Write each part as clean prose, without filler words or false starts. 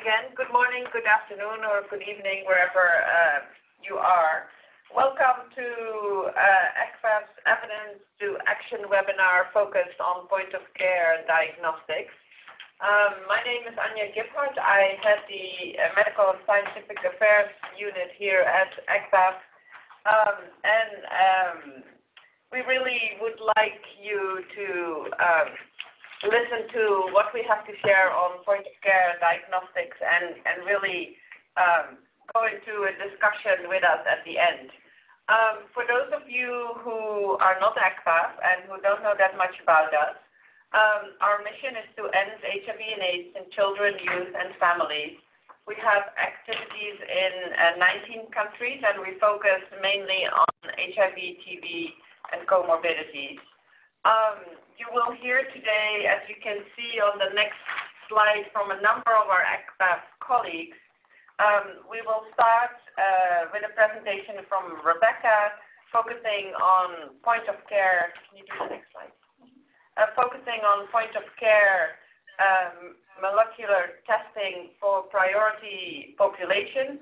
again. Good morning, good afternoon, or good evening, wherever you are. Welcome to EGPAF's Evidence to Action webinar focused on point-of-care diagnostics. My name is Anja Giphart. I head the Medical and Scientific Affairs unit here at EGPAF. We really would like you to listen to what we have to share on point-of-care diagnostics and really go into a discussion with us at the end. For those of you who are not EGPAF and who don't know that much about us, our mission is to end HIV and AIDS in children, youth, and families. We have activities in 19 countries, and we focus mainly on HIV, TB, and comorbidities. You will hear today, as you can see on the next slide, from a number of our EGPAF colleagues. We will start with a presentation from Rebecca, focusing on point-of-care. Can you do the next slide? Focusing on point-of-care molecular testing for priority populations,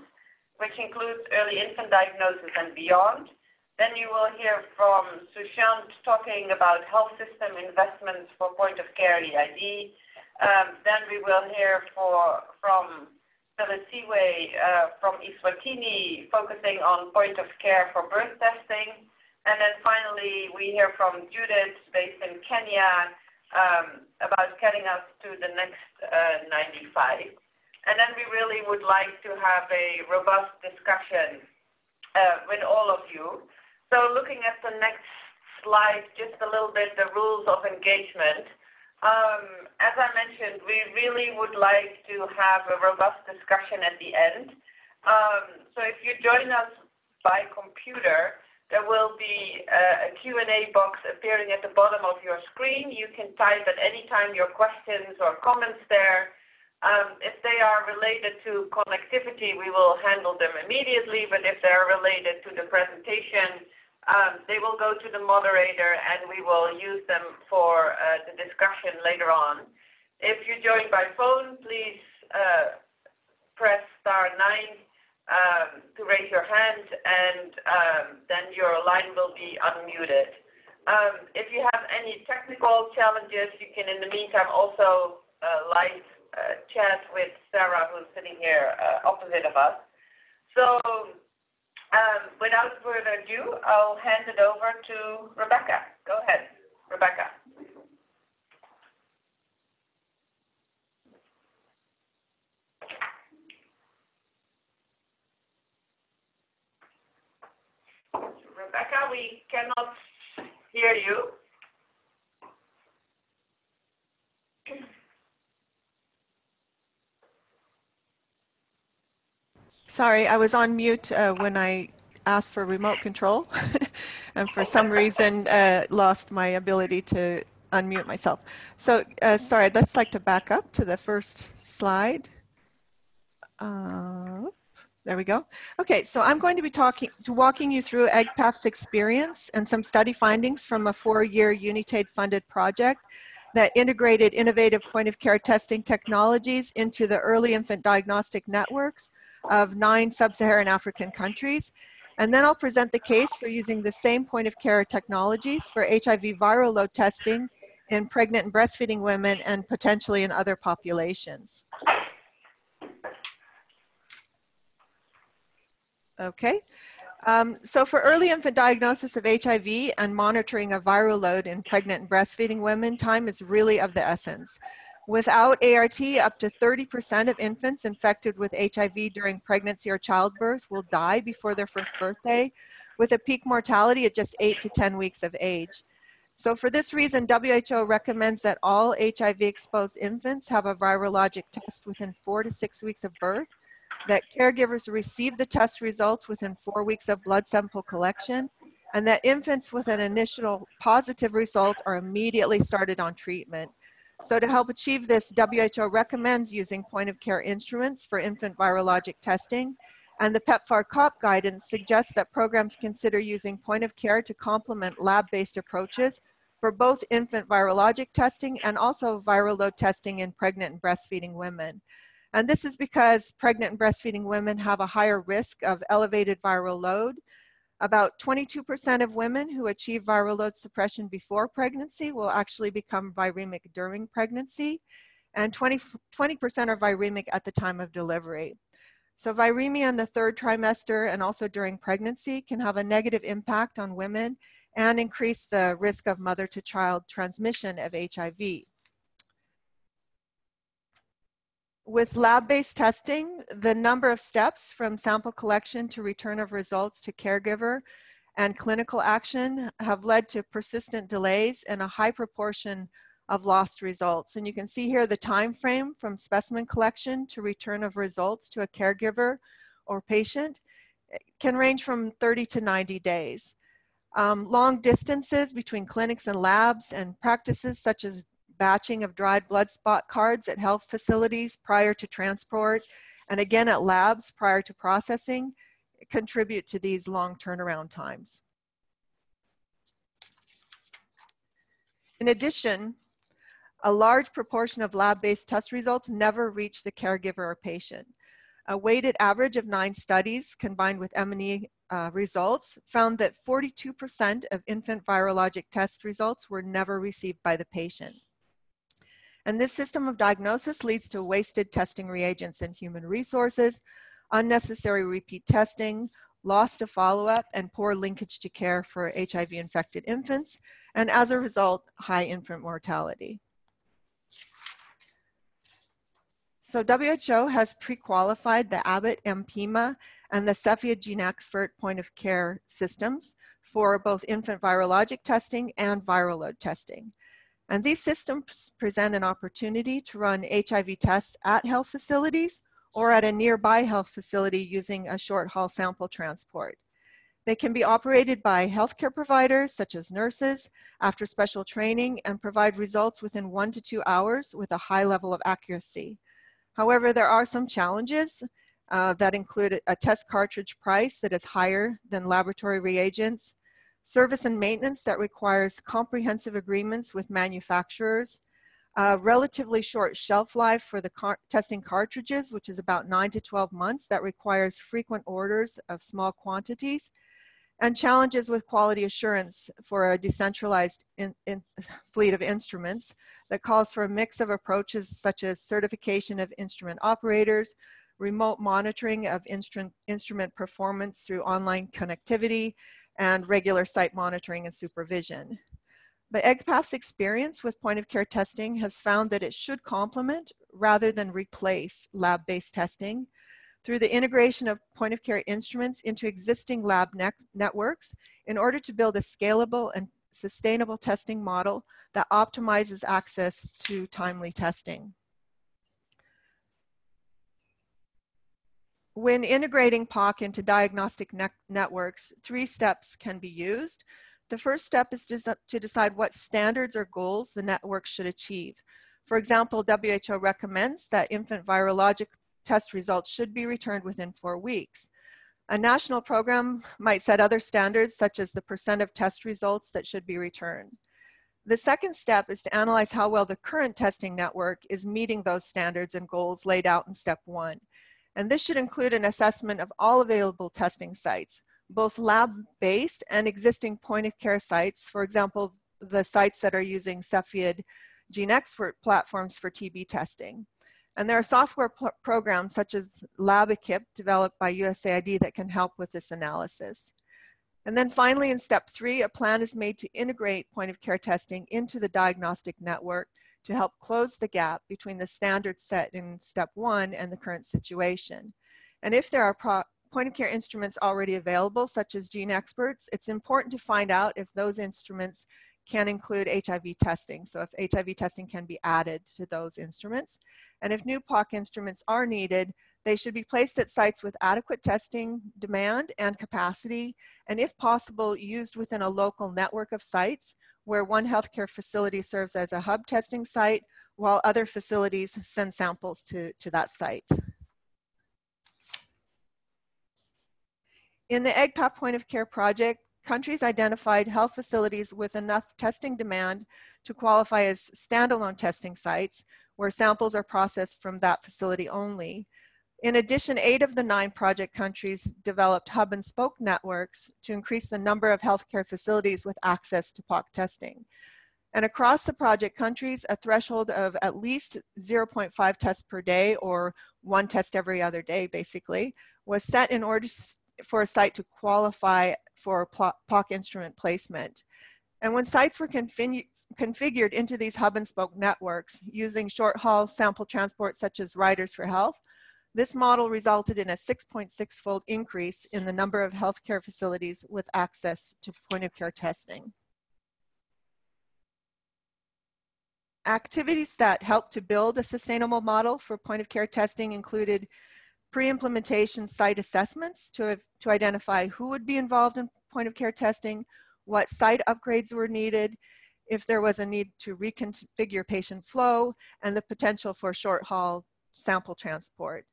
which includes early infant diagnosis and beyond. Then you will hear from Sushant talking about health system investments for point-of-care EID. Then we will hear from Philisiwe from Eswatini, focusing on point-of-care for birth testing. And then finally, we hear from Judith, based in Kenya, about getting us to the next 95. And then we really would like to have a robust discussion with all of you. So looking at the next slide, just a little bit, the rules of engagement. As I mentioned, we really would like to have a robust discussion at the end. So if you join us by computer, there will be a Q&A box appearing at the bottom of your screen. You can type at any time your questions or comments there. If they are related to connectivity, we will handle them immediately, but if they're related to the presentation, they will go to the moderator and we will use them for the discussion later on. If you join by phone, please press *9 to raise your hand, and then your line will be unmuted. If you have any technical challenges, you can in the meantime also live chat with Sarah, who's sitting here opposite of us. So without further ado, I'll hand it over to Rebecca. Go ahead, Rebecca. Rebecca, we cannot hear you. Sorry, I was on mute when I asked for remote control and for some reason lost my ability to unmute myself. So sorry, I'd just like to back up to the first slide. There we go. Okay, so I'm going to be walking you through EGPAF's experience and some study findings from a 4-year Unitaid-funded project that integrated innovative point-of-care testing technologies into the early infant diagnostic networks of 9 sub-Saharan African countries. And then I'll present the case for using the same point-of-care technologies for HIV viral load testing in pregnant and breastfeeding women and potentially in other populations. Okay, so for early infant diagnosis of HIV and monitoring of viral load in pregnant and breastfeeding women, time is really of the essence. Without ART, up to 30% of infants infected with HIV during pregnancy or childbirth will die before their first birthday, with a peak mortality at just 8 to 10 weeks of age. So for this reason, WHO recommends that all HIV-exposed infants have a virologic test within 4 to 6 weeks of birth, that caregivers receive the test results within 4 weeks of blood sample collection, and that infants with an initial positive result are immediately started on treatment. So to help achieve this, WHO recommends using point-of-care instruments for infant virologic testing, and the PEPFAR-COP guidance suggests that programs consider using point-of-care to complement lab-based approaches for both infant virologic testing and also viral load testing in pregnant and breastfeeding women. And this is because pregnant and breastfeeding women have a higher risk of elevated viral load. About 22% of women who achieve viral load suppression before pregnancy will actually become viremic during pregnancy, and 20% are viremic at the time of delivery. So viremia in the third trimester and also during pregnancy can have a negative impact on women and increase the risk of mother-to-child transmission of HIV. With lab-based testing, the number of steps from sample collection to return of results to caregiver and clinical action have led to persistent delays and a high proportion of lost results. And you can see here the time frame from specimen collection to return of results to a caregiver or patient can range from 30 to 90 days. Long distances between clinics and labs and practices such as batching of dried blood spot cards at health facilities prior to transport and again at labs prior to processing contribute to these long turnaround times. In addition, a large proportion of lab-based test results never reach the caregiver or patient. A weighted average of 9 studies combined with M&E results found that 42% of infant virologic test results were never received by the patient. And this system of diagnosis leads to wasted testing reagents and human resources, unnecessary repeat testing, loss to follow-up, and poor linkage to care for HIV-infected infants, and as a result, high infant mortality. So WHO has pre-qualified the Abbott MPIMA and the Cepheid GeneXpert point-of-care systems for both infant virologic testing and viral load testing. And these systems present an opportunity to run HIV tests at health facilities or at a nearby health facility using a short haul sample transport. They can be operated by healthcare providers such as nurses after special training and provide results within 1 to 2 hours with a high level of accuracy. However, there are some challenges that include a test cartridge price that is higher than laboratory reagents, service and maintenance that requires comprehensive agreements with manufacturers, relatively short shelf life for the testing cartridges, which is about 9 to 12 months, that requires frequent orders of small quantities, and challenges with quality assurance for a decentralized fleet of instruments that calls for a mix of approaches such as certification of instrument operators, remote monitoring of instrument performance through online connectivity, and regular site monitoring and supervision. But EGPAF's experience with point-of-care testing has found that it should complement rather than replace lab-based testing through the integration of point-of-care instruments into existing lab networks in order to build a scalable and sustainable testing model that optimizes access to timely testing. When integrating POC into diagnostic networks, 3 steps can be used. The first step is to decide what standards or goals the network should achieve. For example, WHO recommends that infant virologic test results should be returned within 4 weeks. A national program might set other standards, such as the % of test results that should be returned. The second step is to analyze how well the current testing network is meeting those standards and goals laid out in step 1. And this should include an assessment of all available testing sites, both lab-based and existing point-of-care sites, for example, the sites that are using Cepheid GeneXpert platforms for TB testing. And there are software programs such as LabEquip developed by USAID that can help with this analysis. And then finally, in step 3, a plan is made to integrate point-of-care testing into the diagnostic network to help close the gap between the standards set in step 1 and the current situation. And if there are point-of-care instruments already available, such as GeneXperts, it's important to find out if those instruments can include HIV testing. So if HIV testing can be added to those instruments. And if new POC instruments are needed, they should be placed at sites with adequate testing demand and capacity, and if possible, used within a local network of sites where one healthcare facility serves as a hub testing site, while other facilities send samples to that site. In the EGPAF point of care project, countries identified health facilities with enough testing demand to qualify as standalone testing sites, where samples are processed from that facility only. In addition, 8 of the 9 project countries developed hub and spoke networks to increase the number of healthcare facilities with access to POC testing. And across the project countries, a threshold of at least 0.5 tests per day, or 1 test every other day basically, was set in order for a site to qualify for POC instrument placement. And when sites were configured into these hub and spoke networks using short haul sample transport such as Riders for Health, this model resulted in a 6.6-fold increase in the number of healthcare facilities with access to point of care testing. Activities that helped to build a sustainable model for point of care testing included pre-implementation site assessments to identify who would be involved in point of care testing, what site upgrades were needed, if there was a need to reconfigure patient flow, and the potential for short haul sample transport.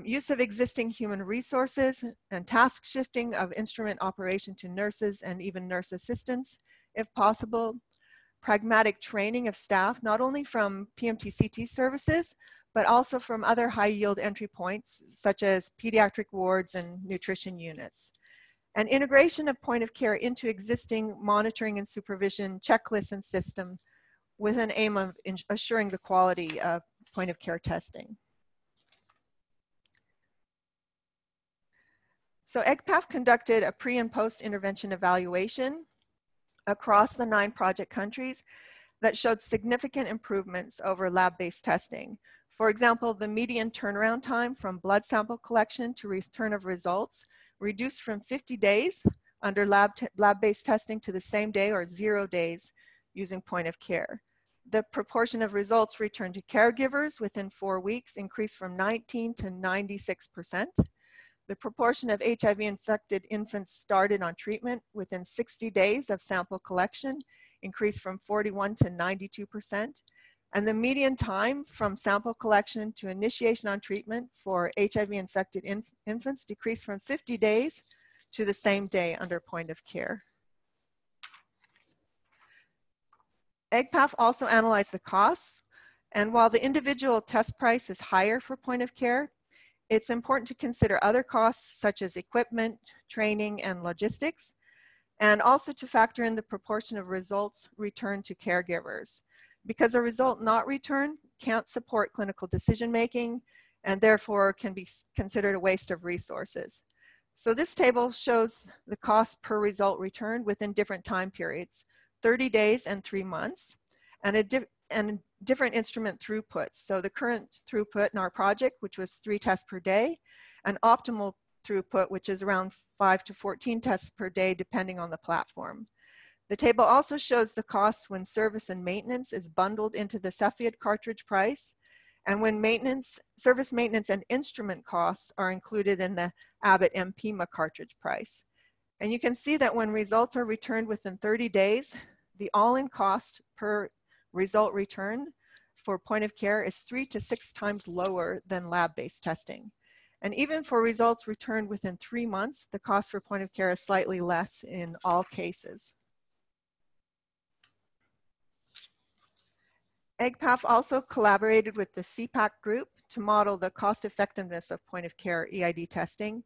Use of existing human resources and task shifting of instrument operation to nurses and even nurse assistants, if possible. Pragmatic training of staff, not only from PMT-CT services, but also from other high-yield entry points, such as pediatric wards and nutrition units. And integration of point of care into existing monitoring and supervision checklists and system with an aim of assuring the quality of point of care testing. So EGPAF conducted a pre and post intervention evaluation across the 9 project countries that showed significant improvements over lab-based testing. For example, the median turnaround time from blood sample collection to return of results reduced from 50 days under lab-based testing to the same day or 0 days using point of care. The proportion of results returned to caregivers within 4 weeks increased from 19 to 96%. The proportion of HIV-infected infants started on treatment within 60 days of sample collection increased from 41 to 92%. And the median time from sample collection to initiation on treatment for HIV-infected infants decreased from 50 days to the same day under point of care. EGPAF also analyzed the costs. And while the individual test price is higher for point of care, it's important to consider other costs such as equipment, training, and logistics, and also to factor in the proportion of results returned to caregivers, because a result not returned can't support clinical decision-making and therefore can be considered a waste of resources. So this table shows the cost per result returned within different time periods, 30 days and 3 months, and different instrument throughputs. So the current throughput in our project, which was 3 tests per day, and optimal throughput, which is around 5 to 14 tests per day, depending on the platform. The table also shows the cost when service and maintenance is bundled into the Cepheid cartridge price, and when service maintenance and instrument costs are included in the Abbott MPMA cartridge price. And you can see that when results are returned within 30 days, the all-in cost per result returned for point of care is 3 to 6 times lower than lab-based testing. And even for results returned within 3 months, the cost for point of care is slightly less in all cases. EGPAF also collaborated with the CPAC group to model the cost effectiveness of point of care EID testing.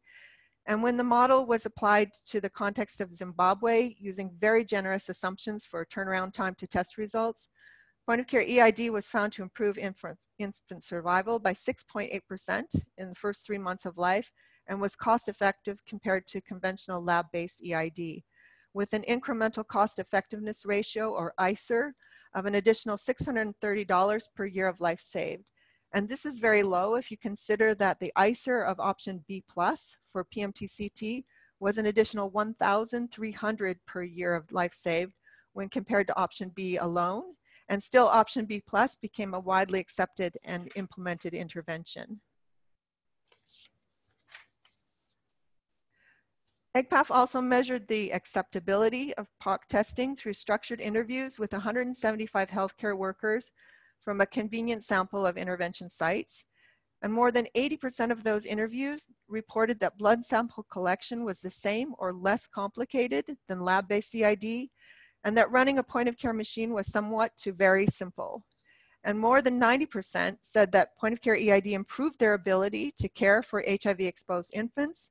And when the model was applied to the context of Zimbabwe using very generous assumptions for turnaround time to test results, point of care EID was found to improve infant survival by 6.8% in the first 3 months of life and was cost effective compared to conventional lab-based EID, with an incremental cost effectiveness ratio, or ICER, of an additional $630 per year of life saved. And this is very low if you consider that the ICER of option B+ for PMT-CT was an additional $1,300 per year of life saved when compared to option B alone. And still, option B+ became a widely accepted and implemented intervention. EGPAF also measured the acceptability of POC testing through structured interviews with 175 healthcare workers from a convenient sample of intervention sites. And more than 80% of those interviews reported that blood sample collection was the same or less complicated than lab-based EID, and that running a point of care machine was somewhat to very simple. And more than 90% said that point-of-care EID improved their ability to care for HIV-exposed infants,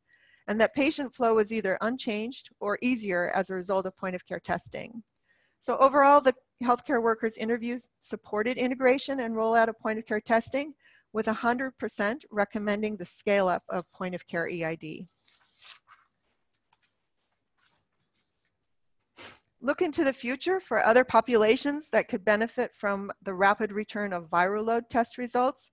and that patient flow was either unchanged or easier as a result of point-of-care testing. So overall, the healthcare workers interviews supported integration and rollout of point-of-care testing, with 100% recommending the scale-up of point-of-care EID. Look into the future for other populations that could benefit from the rapid return of viral load test results.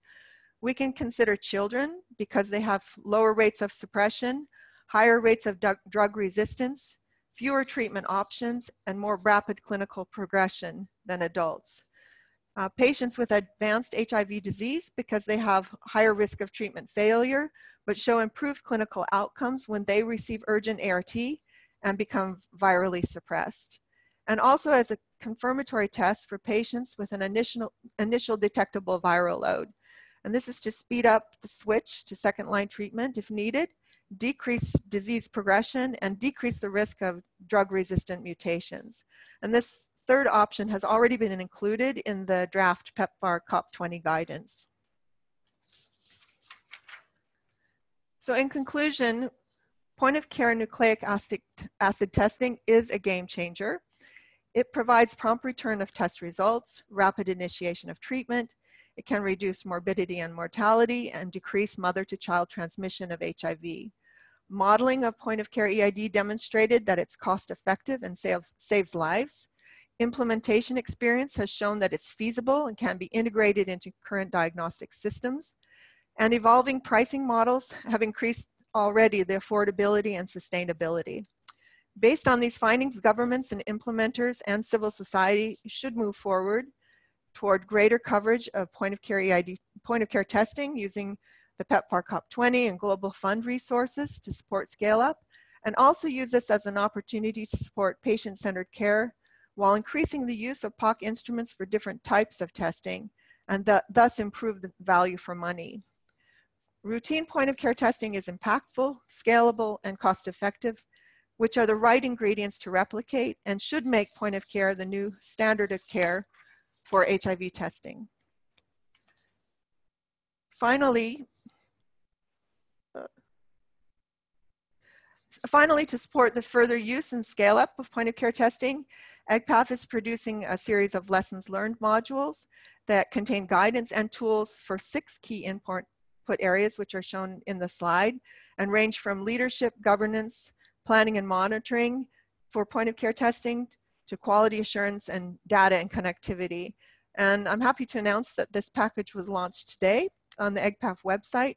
We can consider children because they have lower rates of suppression, higher rates of drug resistance, fewer treatment options, and more rapid clinical progression than adults. Patients with advanced HIV disease because they have higher risk of treatment failure, but show improved clinical outcomes when they receive urgent ART and become virally suppressed. And also as a confirmatory test for patients with an initial detectable viral load. And this is to speed up the switch to second-line treatment if needed, decrease disease progression, and decrease the risk of drug-resistant mutations. And this third option has already been included in the draft PEPFAR COP20 guidance. So in conclusion, point-of-care nucleic acid testing is a game changer. It provides prompt return of test results, rapid initiation of treatment. It can reduce morbidity and mortality and decrease mother-to-child transmission of HIV. Modeling of point-of-care EID demonstrated that it's cost-effective and saves lives. Implementation experience has shown that it's feasible and can be integrated into current diagnostic systems. And evolving pricing models have increased already the affordability and sustainability. Based on these findings, governments and implementers and civil society should move forward toward greater coverage of point-of-care EID, point-of-care testing using the PEPFAR COP20 and Global Fund resources to support scale-up, and also use this as an opportunity to support patient-centered care while increasing the use of POC instruments for different types of testing, and thus improve the value for money. Routine point-of-care testing is impactful, scalable, and cost-effective, which are the right ingredients to replicate and should make point-of-care the new standard of care for HIV testing. Finally, to support the further use and scale up of point-of-care testing, EGPAF is producing a series of lessons learned modules that contain guidance and tools for 6 key input areas, which are shown in the slide, and range from leadership, governance, planning and monitoring for point-of-care testing to quality assurance and data and connectivity. And I'm happy to announce that this package was launched today on the EGPAF website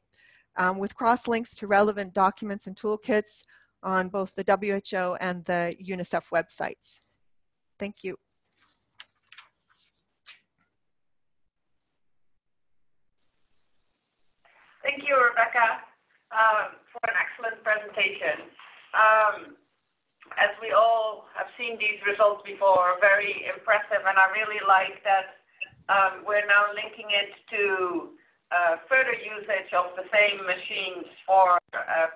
with cross-links to relevant documents and toolkits on both the WHO and the UNICEF websites. Thank you. Thank you, Rebecca, for an excellent presentation. As we all have seen these results before, very impressive, and I really like that we're now linking it to further usage of the same machines for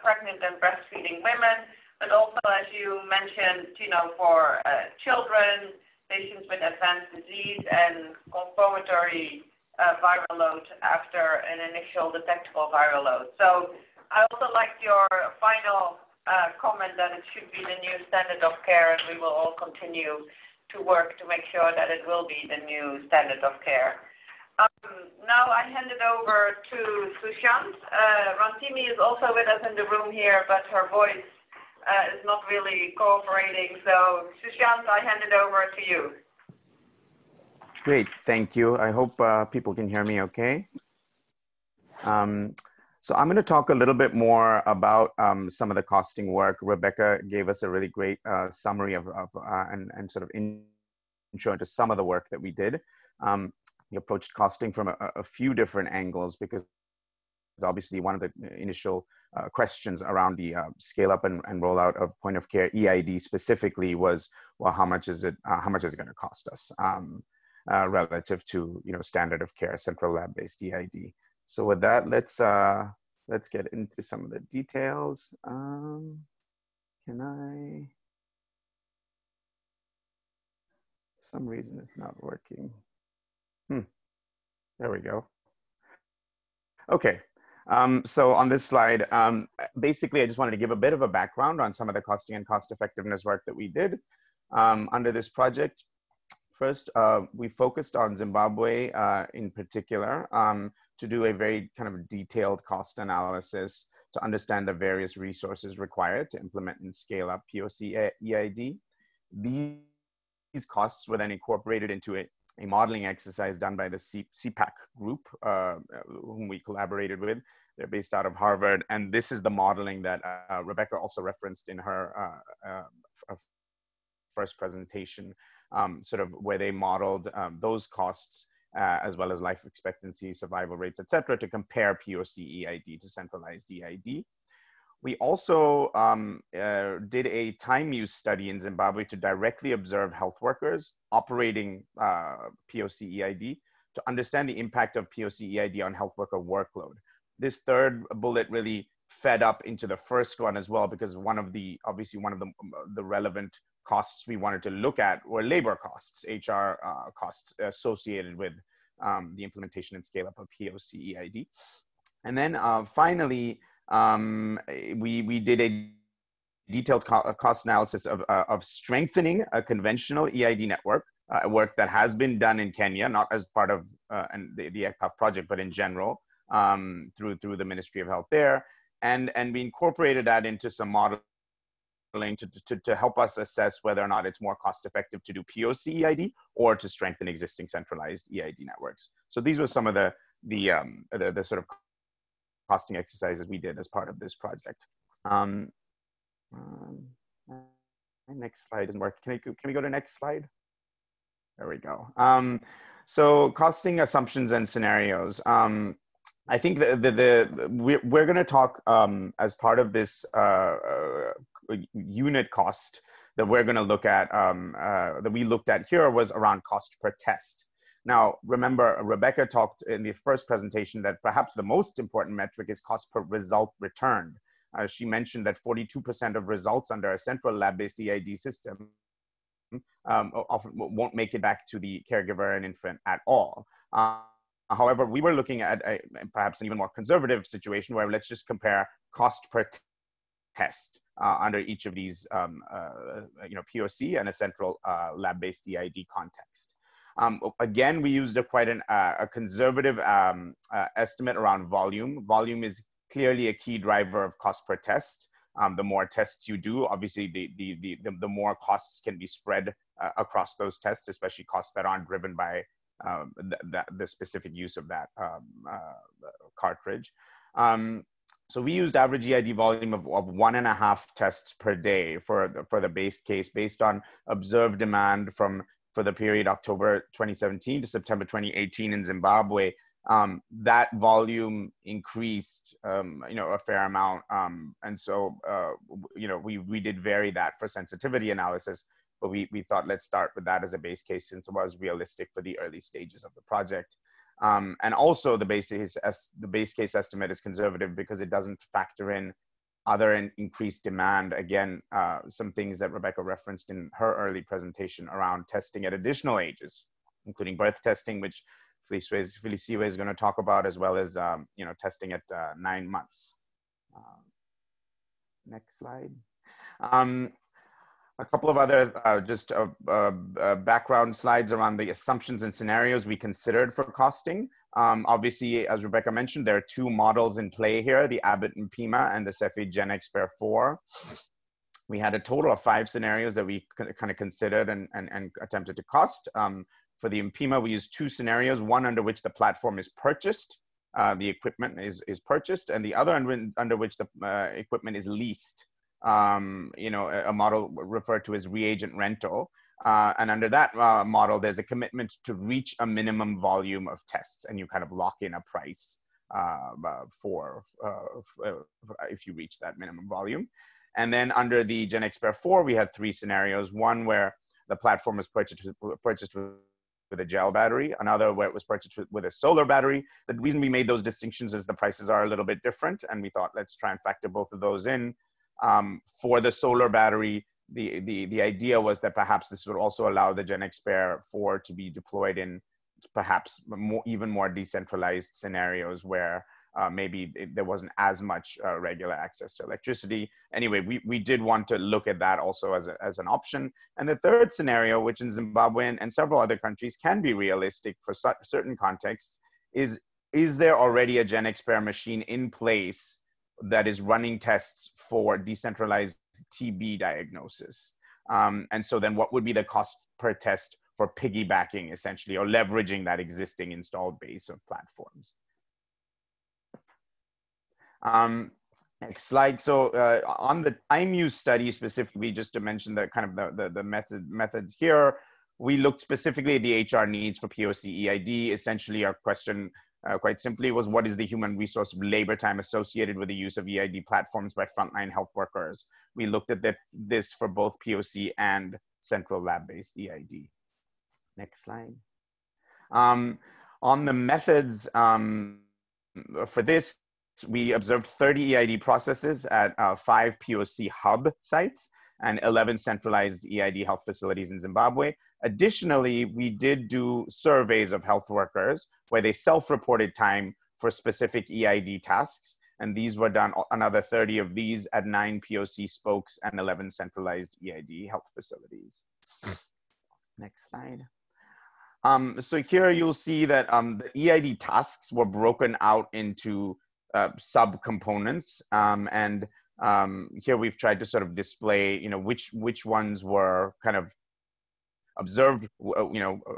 pregnant and breastfeeding women, but also, as you mentioned, for children, patients with advanced disease, and confirmatory viral load after an initial detectable viral load. So I also liked your final comment that it should be the new standard of care, and we will all continue to work to make sure that it will be the new standard of care. Now I hand it over to Sushant. Rantimi is also with us in the room here, but her voice is not really cooperating. So Sushant, I hand it over to you. Great, thank you. I hope people can hear me okay. So I'm going to talk a little bit more about some of the costing work. Rebecca gave us a really great summary of and sort of intro into some of the work that we did. We approached costing from a few different angles, because obviously one of the initial questions around the scale up and rollout of point of care EID specifically was, well, how much is it going to cost us relative to standard of care central lab based EID. So with that, let's get into some of the details. Can I? For some reason it's not working. There we go. Okay. So on this slide, basically, I just wanted to give a bit of a background on some of the costing and cost effectiveness work that we did under this project. First, we focused on Zimbabwe in particular to do a very kind of detailed cost analysis to understand the various resources required to implement and scale up POC EID. These costs were then incorporated into a modeling exercise done by the CPAC group, whom we collaborated with. They're based out of Harvard. And this is the modeling that Rebecca also referenced in her first presentation, sort of where they modeled those costs as well as life expectancy, survival rates, et cetera, to compare POC EID to centralized EID. We also did a time use study in Zimbabwe to directly observe health workers operating POC EID to understand the impact of POC EID on health worker workload. This third bullet really fed up into the first one as well, because obviously one of the relevant costs we wanted to look at were labor costs, HR costs associated with the implementation and scale up of POC EID. And then finally, we did a detailed cost analysis of strengthening a conventional EID network, work that has been done in Kenya, not as part of the EGPAF project, but in general, through the Ministry of Health there. And we incorporated that into some modeling to help us assess whether or not it's more cost effective to do POC EID or to strengthen existing centralized EID networks. So these were some of the sort of costing exercises we did as part of this project. Next slide doesn't work. Can we go to next slide? There we go. So costing assumptions and scenarios. I think we're going to talk as part of this unit cost that we're going to look at, that we looked at here was around cost per test. Now, remember, Rebecca talked in the first presentation that perhaps the most important metric is cost per result returned. She mentioned that 42% of results under a central lab-based EID system often won't make it back to the caregiver and infant at all. However, we were looking at perhaps an even more conservative situation where let's just compare cost per test under each of these, POC and a central lab-based EID context. Again, we used quite a conservative estimate around volume. Volume is clearly a key driver of cost per test. The more tests you do, obviously, the more costs can be spread across those tests, especially costs that aren't driven by the specific use of that cartridge. So we used average EID volume of 1.5 tests per day for the base case based on observed demand for the period October 2017 to September 2018 in Zimbabwe. That volume increased, a fair amount. And so, we did vary that for sensitivity analysis, but we thought let's start with that as a base case since it was realistic for the early stages of the project. And also the base case estimate is conservative because it doesn't factor in other increased demand. Again, some things that Rebecca referenced in her early presentation around testing at additional ages, including birth testing, which Felicia is going to talk about, as well as testing at 9 months. Next slide. A couple of other background slides around the assumptions and scenarios we considered for costing. Obviously, as Rebecca mentioned, there are two models in play here, the Abbott and PIMA and the Cepheid GenExpert 4. We had a total of 5 scenarios that we kind of considered and attempted to cost. For the IMPIMA, we used 2 scenarios, one under which the platform is purchased, the equipment is purchased, and the other under which the equipment is leased. A model referred to as reagent rental. And under that model, there's a commitment to reach a minimum volume of tests, and you kind of lock in a price if you reach that minimum volume. And then under the GenExpert 4, we had 3 scenarios. One where the platform was purchased with a gel battery, another where it was purchased with a solar battery. The reason we made those distinctions is the prices are a little bit different, and we thought let's try and factor both of those in. For the solar battery, the idea was that perhaps this would also allow the GenExpert 4 to be deployed in perhaps even more decentralized scenarios where maybe there wasn't as much regular access to electricity. Anyway, we did want to look at that also as an option. And the third scenario, which in Zimbabwe and several other countries can be realistic for certain contexts, is there already a GenExpert machine in place that is running tests for decentralized TB diagnosis? And so then what would be the cost per test for piggybacking, essentially, or leveraging that existing installed base of platforms? Next slide. So on the time use study specifically, just to mention the kind of the methods here, we looked specifically at the HR needs for POC EID. Essentially, our question quite simply was, what is the human resource labor time associated with the use of EID platforms by frontline health workers? We looked at this for both POC and central lab-based EID. Next slide. On the methods for this, we observed 30 EID processes at 5 POC hub sites and 11 centralized EID health facilities in Zimbabwe. Additionally, we did do surveys of health workers where they self-reported time for specific EID tasks. And these were done, another 30 of these at 9 POC spokes and 11 centralized EID health facilities. Next slide. So here you'll see that the EID tasks were broken out into sub-components, and here we've tried to sort of display, which ones were kind of observed,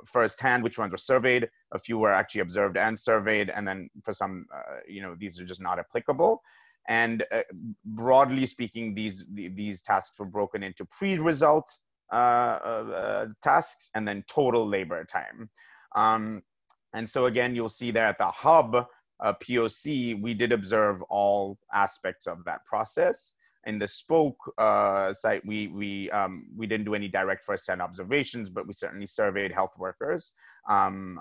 firsthand, which ones were surveyed. A few were actually observed and surveyed, and then for some, these are just not applicable. And broadly speaking, these tasks were broken into pre-result tasks and then total labor time. And so again, you'll see there at the hub POC, we did observe all aspects of that process. In the spoke site, we didn't do any direct first-hand observations, but we certainly surveyed health workers on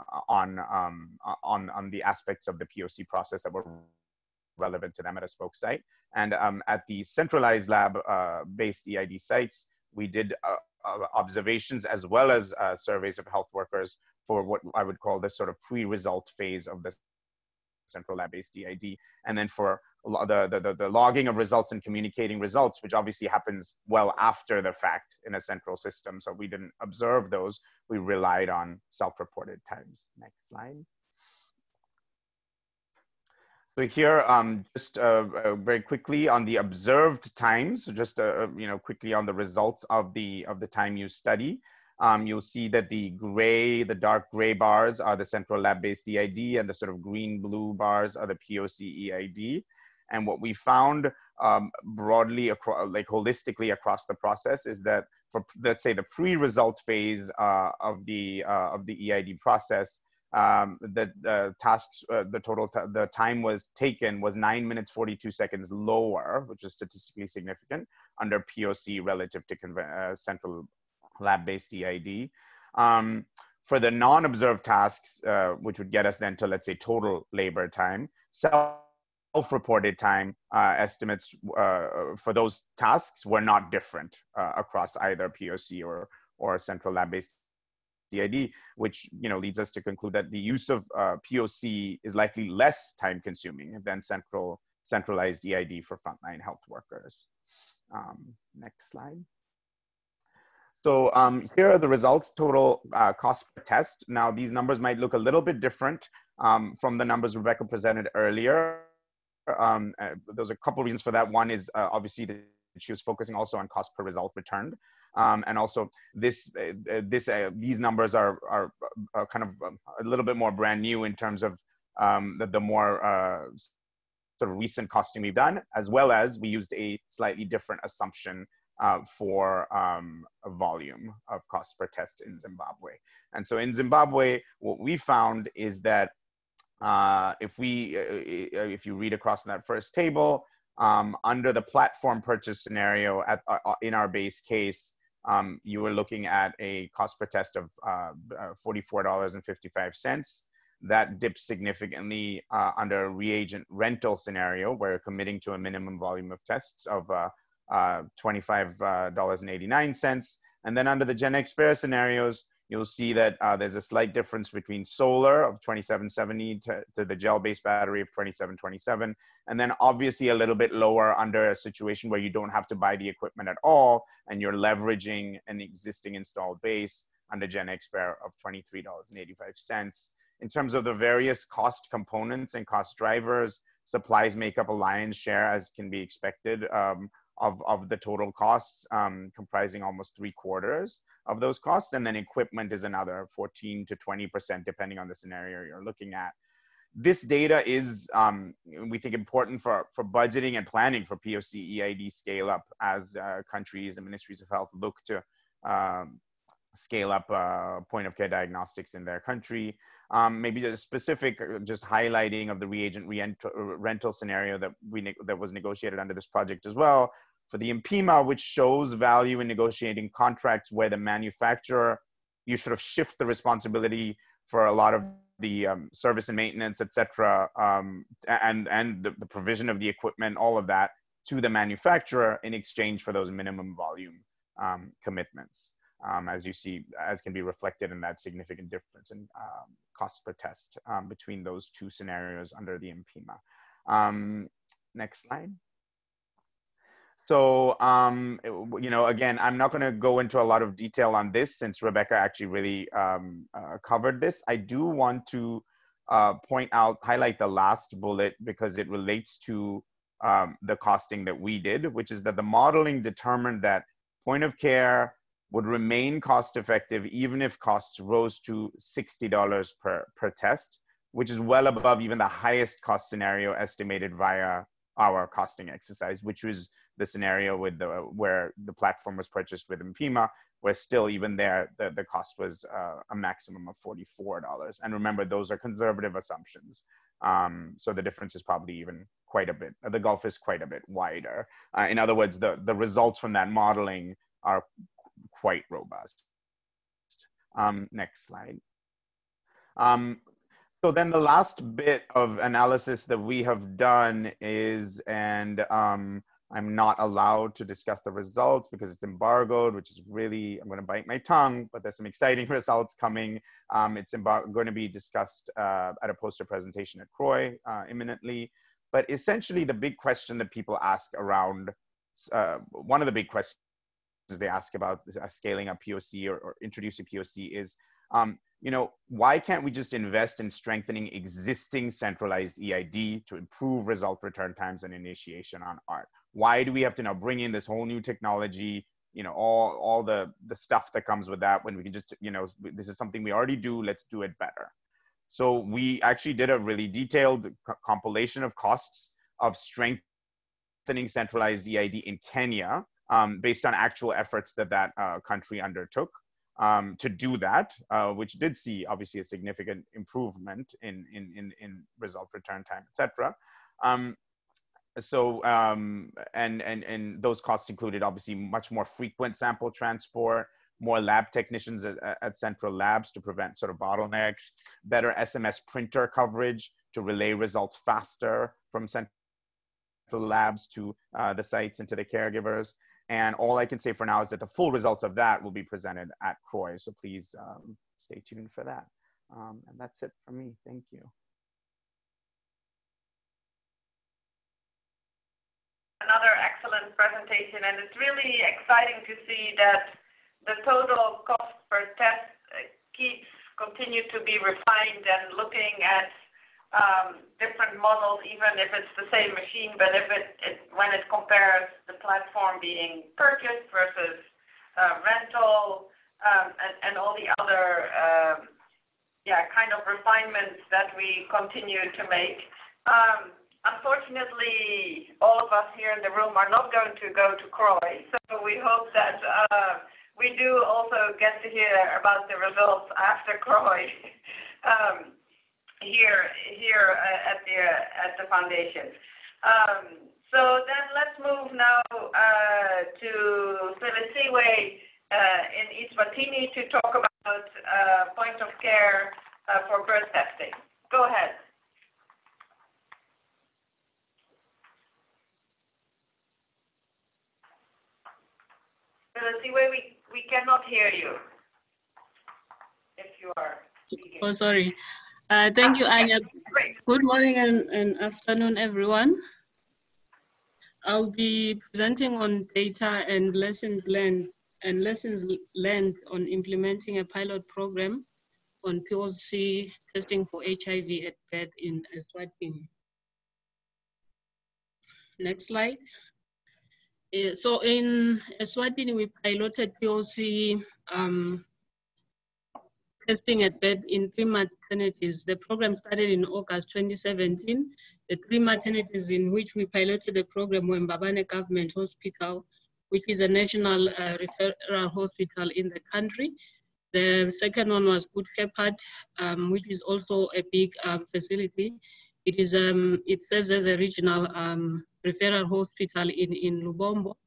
the aspects of the POC process that were relevant to them at a spoke site. And at the centralized lab-based EID sites, we did observations as well as surveys of health workers for what I would call the sort of pre-result phase of the central lab-based EID. And then for the logging of results and communicating results, which obviously happens well after the fact in a central system. So we didn't observe those. We relied on self-reported times. Next slide. So here, just very quickly on the observed times, so just quickly on the results of the time use study. You'll see that the dark gray bars are the central lab-based EID, and the sort of green-blue bars are the POC EID. And what we found broadly, holistically across the process, is that for, let's say, the pre-result phase of the EID process, the time was taken was 9 minutes 42 seconds lower, which is statistically significant under POC relative to central lab-based EID. For the non-observed tasks, which would get us then to, let's say, total labor time, self-reported time estimates for those tasks were not different across either POC or central lab-based EID, which leads us to conclude that the use of POC is likely less time-consuming than centralized EID for frontline health workers. Next slide. So here are the results, total cost per test. Now, these numbers might look a little bit different from the numbers Rebecca presented earlier. There's a couple reasons for that. One is obviously that she was focusing also on cost per result returned. And also these numbers are kind of a little bit more brand new in terms of the more sort of recent costing we've done, as well as we used a slightly different assumption for a volume of cost per test in Zimbabwe. And so in Zimbabwe, what we found is that if you read across that first table, under the platform purchase scenario in our base case, you were looking at a cost per test of $44.55. That dips significantly under a reagent rental scenario, where you're committing to a minimum volume of tests of $25.89. And then under the GenExpert scenarios, you'll see that there's a slight difference between solar of 2770 to the gel-based battery of 2727, and then obviously a little bit lower under a situation where you don't have to buy the equipment at all, and you're leveraging an existing installed base under GenXpert of $23.85. In terms of the various cost components and cost drivers, supplies make up a lion's share, as can be expected, of the total costs, comprising almost 3/4 of those costs. And then equipment is another 14 to 20%, depending on the scenario you're looking at. This data is, we think, important for budgeting and planning for POC EID scale up as countries and ministries of health look to scale up point of care diagnostics in their country. Maybe just specific, just highlighting of the reagent rental scenario that was negotiated under this project as well. For the INPIMA, which shows value in negotiating contracts where the manufacturer, you sort of shift the responsibility for a lot of the service and maintenance, et cetera, and the provision of the equipment, all of that, to the manufacturer in exchange for those minimum volume commitments. As you see, as can be reflected in that significant difference in cost per test between those two scenarios under the INPIMA. Next slide. So, you know, again, I'm not going to go into a lot of detail on this since Rebecca actually really covered this. I do want to highlight the last bullet because it relates to the costing that we did, which is that the modeling determined that point of care would remain cost effective even if costs rose to $60 per test, which is well above even the highest cost scenario estimated via our costing exercise, which was the scenario with where the platform was purchased with INPIMA, where still even there, the cost was a maximum of $44. And remember, those are conservative assumptions. So the difference is probably even quite a bit, the gulf is quite a bit wider. In other words, the results from that modeling are quite robust. Next slide. So then the last bit of analysis that we have done is, and I'm not allowed to discuss the results because it's embargoed, which is really, I'm going to bite my tongue, but there's some exciting results coming. It's going to be discussed at a poster presentation at CROI imminently. But essentially the big question that people ask around, one of the big questions they ask about scaling up POC or introducing POC is, you know, why can't we just invest in strengthening existing centralized EID to improve result return times and initiation on ART? Why do we have to now bring in this whole new technology, you know, all the stuff that comes with that when we can just, you know, this is something we already do, let's do it better. So we actually did a really detailed compilation of costs of strengthening centralized EID in Kenya based on actual efforts that country undertook. To do that, which did see obviously a significant improvement in result return time, etc. And those costs included obviously much more frequent sample transport, more lab technicians at central labs to prevent sort of bottlenecks, better SMS printer coverage to relay results faster from central labs to the sites and to the caregivers. And all I can say for now is that the full results of that will be presented at CROI. So please stay tuned for that. And that's it for me. Thank you. Another excellent presentation. And it's really exciting to see that the total cost per test continues to be refined and looking at different models, even if it's the same machine, but if when it compares the platform being purchased versus rental and all the other kind of refinements that we continue to make. Unfortunately, all of us here in the room are not going to go to CROI, so we hope that we do also get to hear about the results after CROI. Here at the foundation. So then let's move now to CLHIV in Eswatini to talk about point of care for birth testing. Go ahead. CLHIV, we cannot hear you. Oh, sorry. Thank you, Anya. Great. Good morning and afternoon, everyone. I'll be presenting on data and lessons learned on implementing a pilot program on POC testing for HIV at birth in Eswatini. Next slide. So in Eswatini, we piloted POC testing at birth in 3 maternities. The program started in August 2017. The 3 maternities in which we piloted the program were Mbabane Government Hospital, which is a national referral hospital in the country. The second one was Good Shepherd, which is also a big facility. It serves as a regional referral hospital in Lubombo.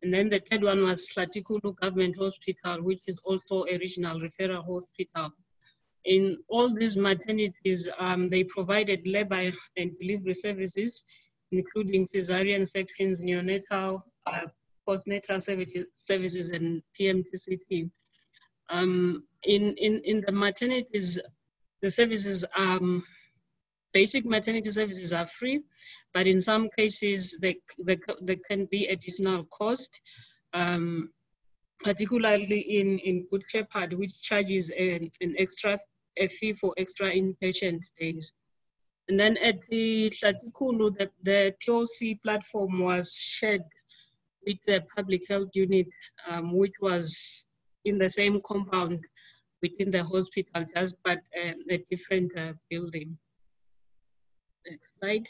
And then the third one was Slatikulu Government Hospital, which is also a regional referral hospital. In all these maternities, they provided labor and delivery services, including cesarean sections, neonatal, postnatal services, and PMTCT. In the maternities, the services, basic maternity services are free, but in some cases, there can be additional cost, particularly in Good Shepherd, which charges a fee for extra inpatient days. And then at the Tatikulu, the POC platform was shared with the public health unit, which was in the same compound within the hospital, just but a different building. Next slide.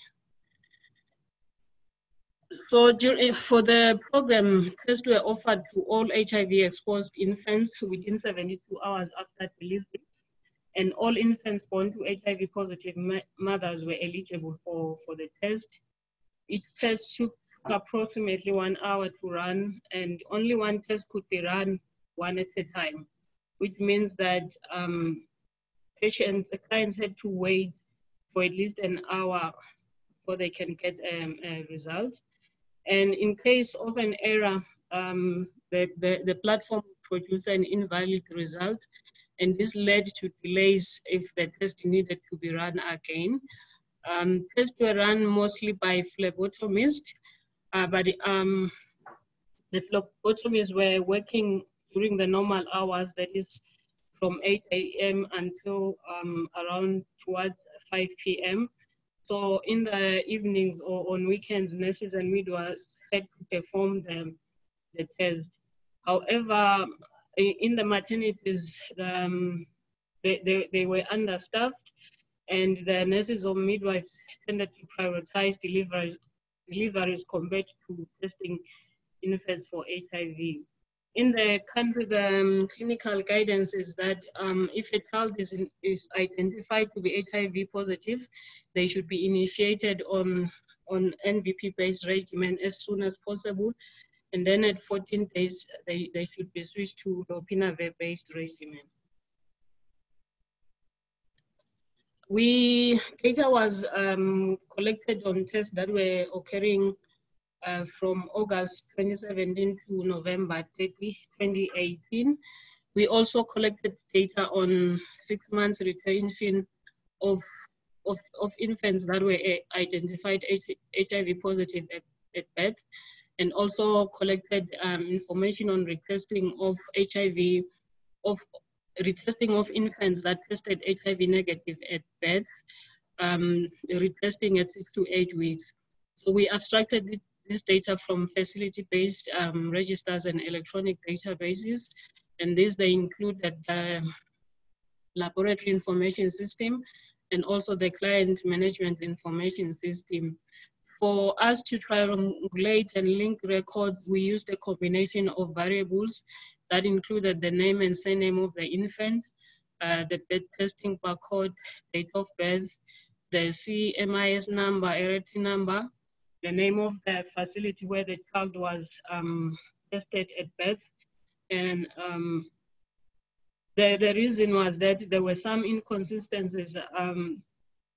So for the program, tests were offered to all HIV-exposed infants within 72 hours after delivery, and all infants born to HIV-positive mothers were eligible for the test. Each test took approximately 1 hour to run, and only one test could be run one at a time, which means that the clients had to wait for at least an hour before they can get a result. And in case of an error, the platform produced an invalid result, and this led to delays if the test needed to be run again. Tests were run mostly by phlebotomists, but the phlebotomists were working during the normal hours, that is from 8 a.m. until around towards 5 p.m. So in the evenings or on weekends, nurses and midwives had to perform the test. However, in the maternities, they were understaffed, and the nurses or midwives tended to prioritize deliveries compared to testing infants for HIV. In the country, the clinical guidance is that if a child is identified to be HIV positive, they should be initiated on NVP-based regimen as soon as possible. And then at 14 days, they should be switched to lopinavir-based regimen. Data was collected on tests that were occurring from August 2017 to November 30, 2018. We also collected data on 6 months retention of infants that were identified HIV positive at birth, and also collected information on retesting of HIV, retesting of infants that tested HIV negative at birth, retesting at 6 to 8 weeks. So we abstracted this data from facility-based registers and electronic databases, and they included the laboratory information system and also the client management information system. For us to triangulate and link records, we used a combination of variables that included the name and surname of the infant, the birth testing barcode, date of birth, the CMIS number, ART number, the name of the facility where the child was tested at birth. And the reason was that there were some inconsistencies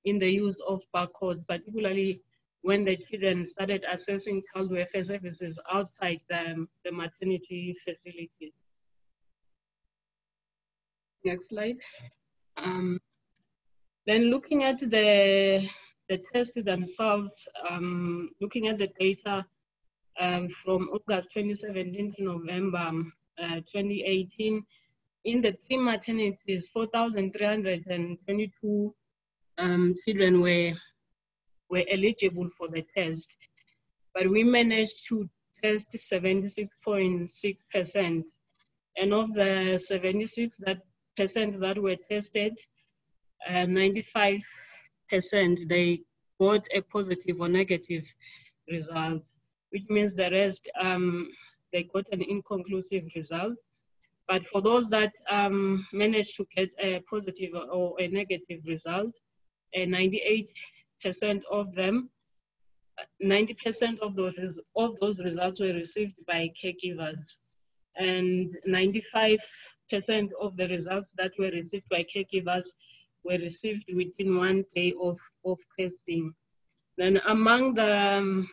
in the use of barcodes, particularly when the children started accessing child welfare services outside the maternity facilities. Next slide. Then looking at the tests themselves, looking at the data from August 2017 to November 2018, in the 3 maternities, 4,322 children were eligible for the test, but we managed to test 76.6%. And of the 76% that were tested, 95% they got a positive or negative result, which means the rest they got an inconclusive result. But for those that managed to get a positive or a negative result, 98% of them, 90% of those results were received by caregivers, and 95% of the results that were received by caregivers were received within 1 day of testing. Then among the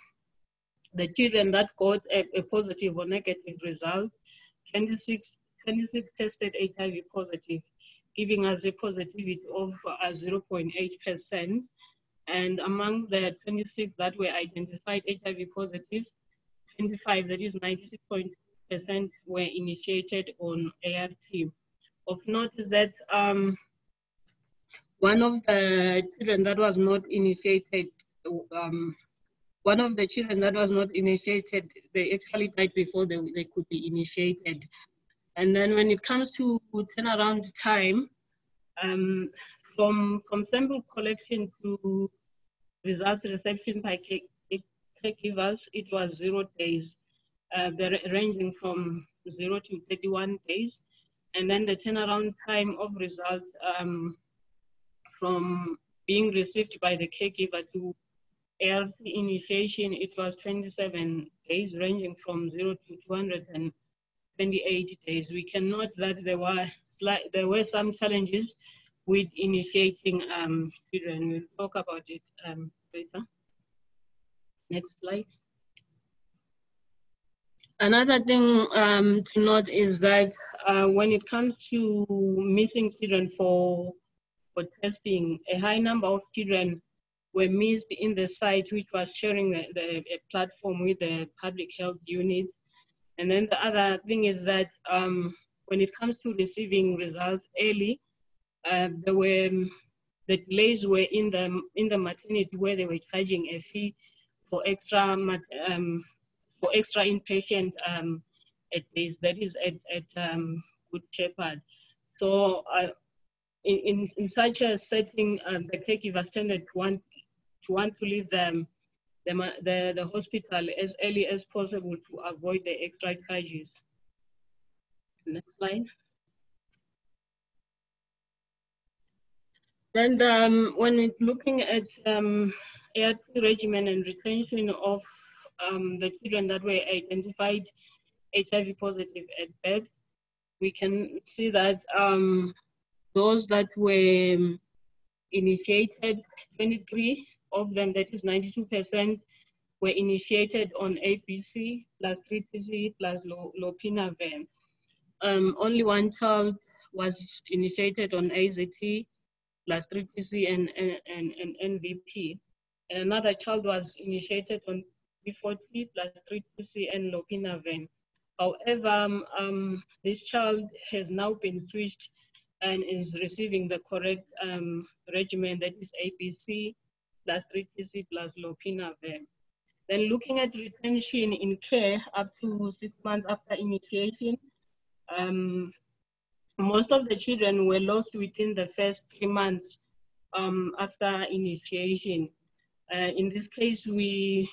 children that got a positive or negative result, 26 tested HIV positive, giving us a positivity of 0.8%. And among the 26 that were identified HIV positive, 25, that is 96.2%, were initiated on ART. Of note is that one of the children that was not initiated, they actually died before they could be initiated. And then when it comes to turnaround time, from sample collection to results reception by caregivers, it was 0 days. They're ranging from 0 to 31 days. And then the turnaround time of results from being received by the caregiver to ART initiation, it was 27 days, ranging from 0 to 228 days. We can note that there were some challenges with initiating children. We'll talk about it later. Next slide. Another thing to note is that when it comes to missing children for testing, a high number of children were missed in the site, which was sharing a platform with the public health unit. And then the other thing is that when it comes to receiving results early, the delays were in the maternity, where they were charging a fee for extra inpatient days, that is at Good Shepherd. So in such a setting, the caregivers tended to want to leave the hospital as early as possible to avoid the extra charges. Next slide. Then when we're looking at ART regimen and retention of the children that were identified HIV positive at birth, we can see that those that were initiated, 23 of them, that is 92%, were initiated on APC plus 3TC plus lopinavir. Only 1 child was initiated on AZT plus 3TC and MVP. And another child was initiated on B40 plus 3TC and lopinavir. However, this child has now been switched and is receiving the correct regimen, that is APC plus 3TC plus lopinavir. Then looking at retention in care up to 6 months after initiation, most of the children were lost within the first 3 months after initiation. In this case, we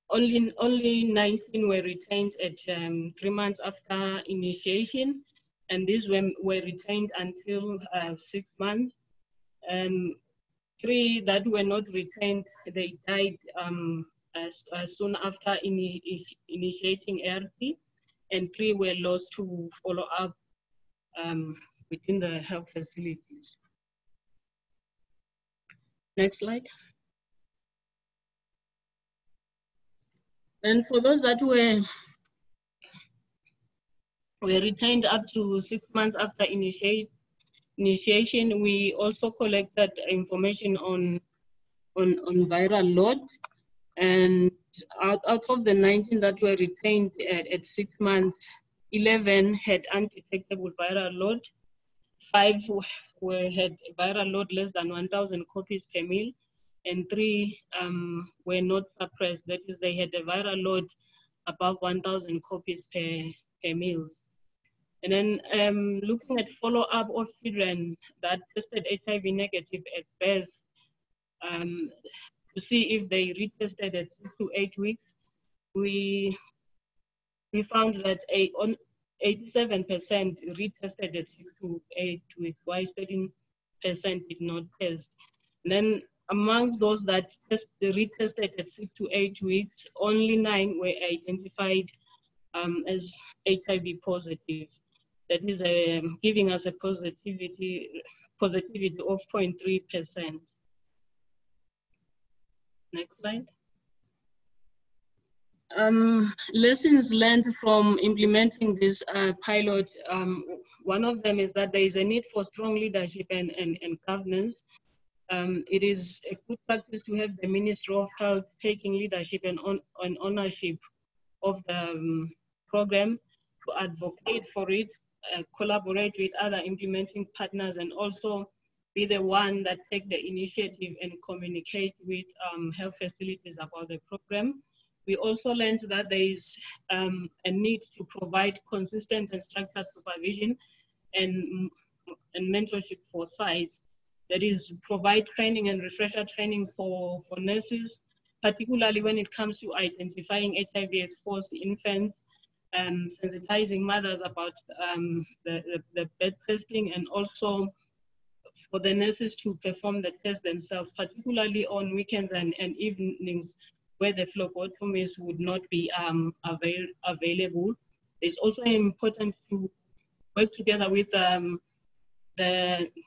only 19 were retained at 3 months after initiation, and these were retained until 6 months. 3 that were not retained, they died soon after initiating ART, and 3 were lost to follow up within the health facilities. Next slide. And for those that were were retained up to 6 months after initiation. We also collected information on viral load, and out of the 19 that were retained at 6 months, 11 had undetectable viral load, 5 had viral load less than 1,000 copies per mil, and 3 were not suppressed. That is, they had a viral load above 1,000 copies per mil. And then looking at follow-up of children that tested HIV negative at birth, to see if they retested at 6 to 8 weeks, we found that 87% retested at 6 to 8 weeks, while 13% did not test. And then amongst those that retested at 6 to 8 weeks, only 9 were identified as HIV positive. That is giving us a positivity of 0.3%. Next slide. Lessons learned from implementing this pilot, one of them is that there is a need for strong leadership and governance. It is a good practice to have the Ministry of Health taking leadership and ownership of the program, to advocate for it, collaborate with other implementing partners, and also be the one that take the initiative and communicate with health facilities about the program. We also learned that there is a need to provide consistent and structured supervision and mentorship for sites. That is, provide training and refresher training for nurses, particularly when it comes to identifying HIV-exposed infants, sensitizing mothers about the bed testing, and also for the nurses to perform the test themselves, particularly on weekends and evenings where the phlebotomist would not be available. It's also important to work together with the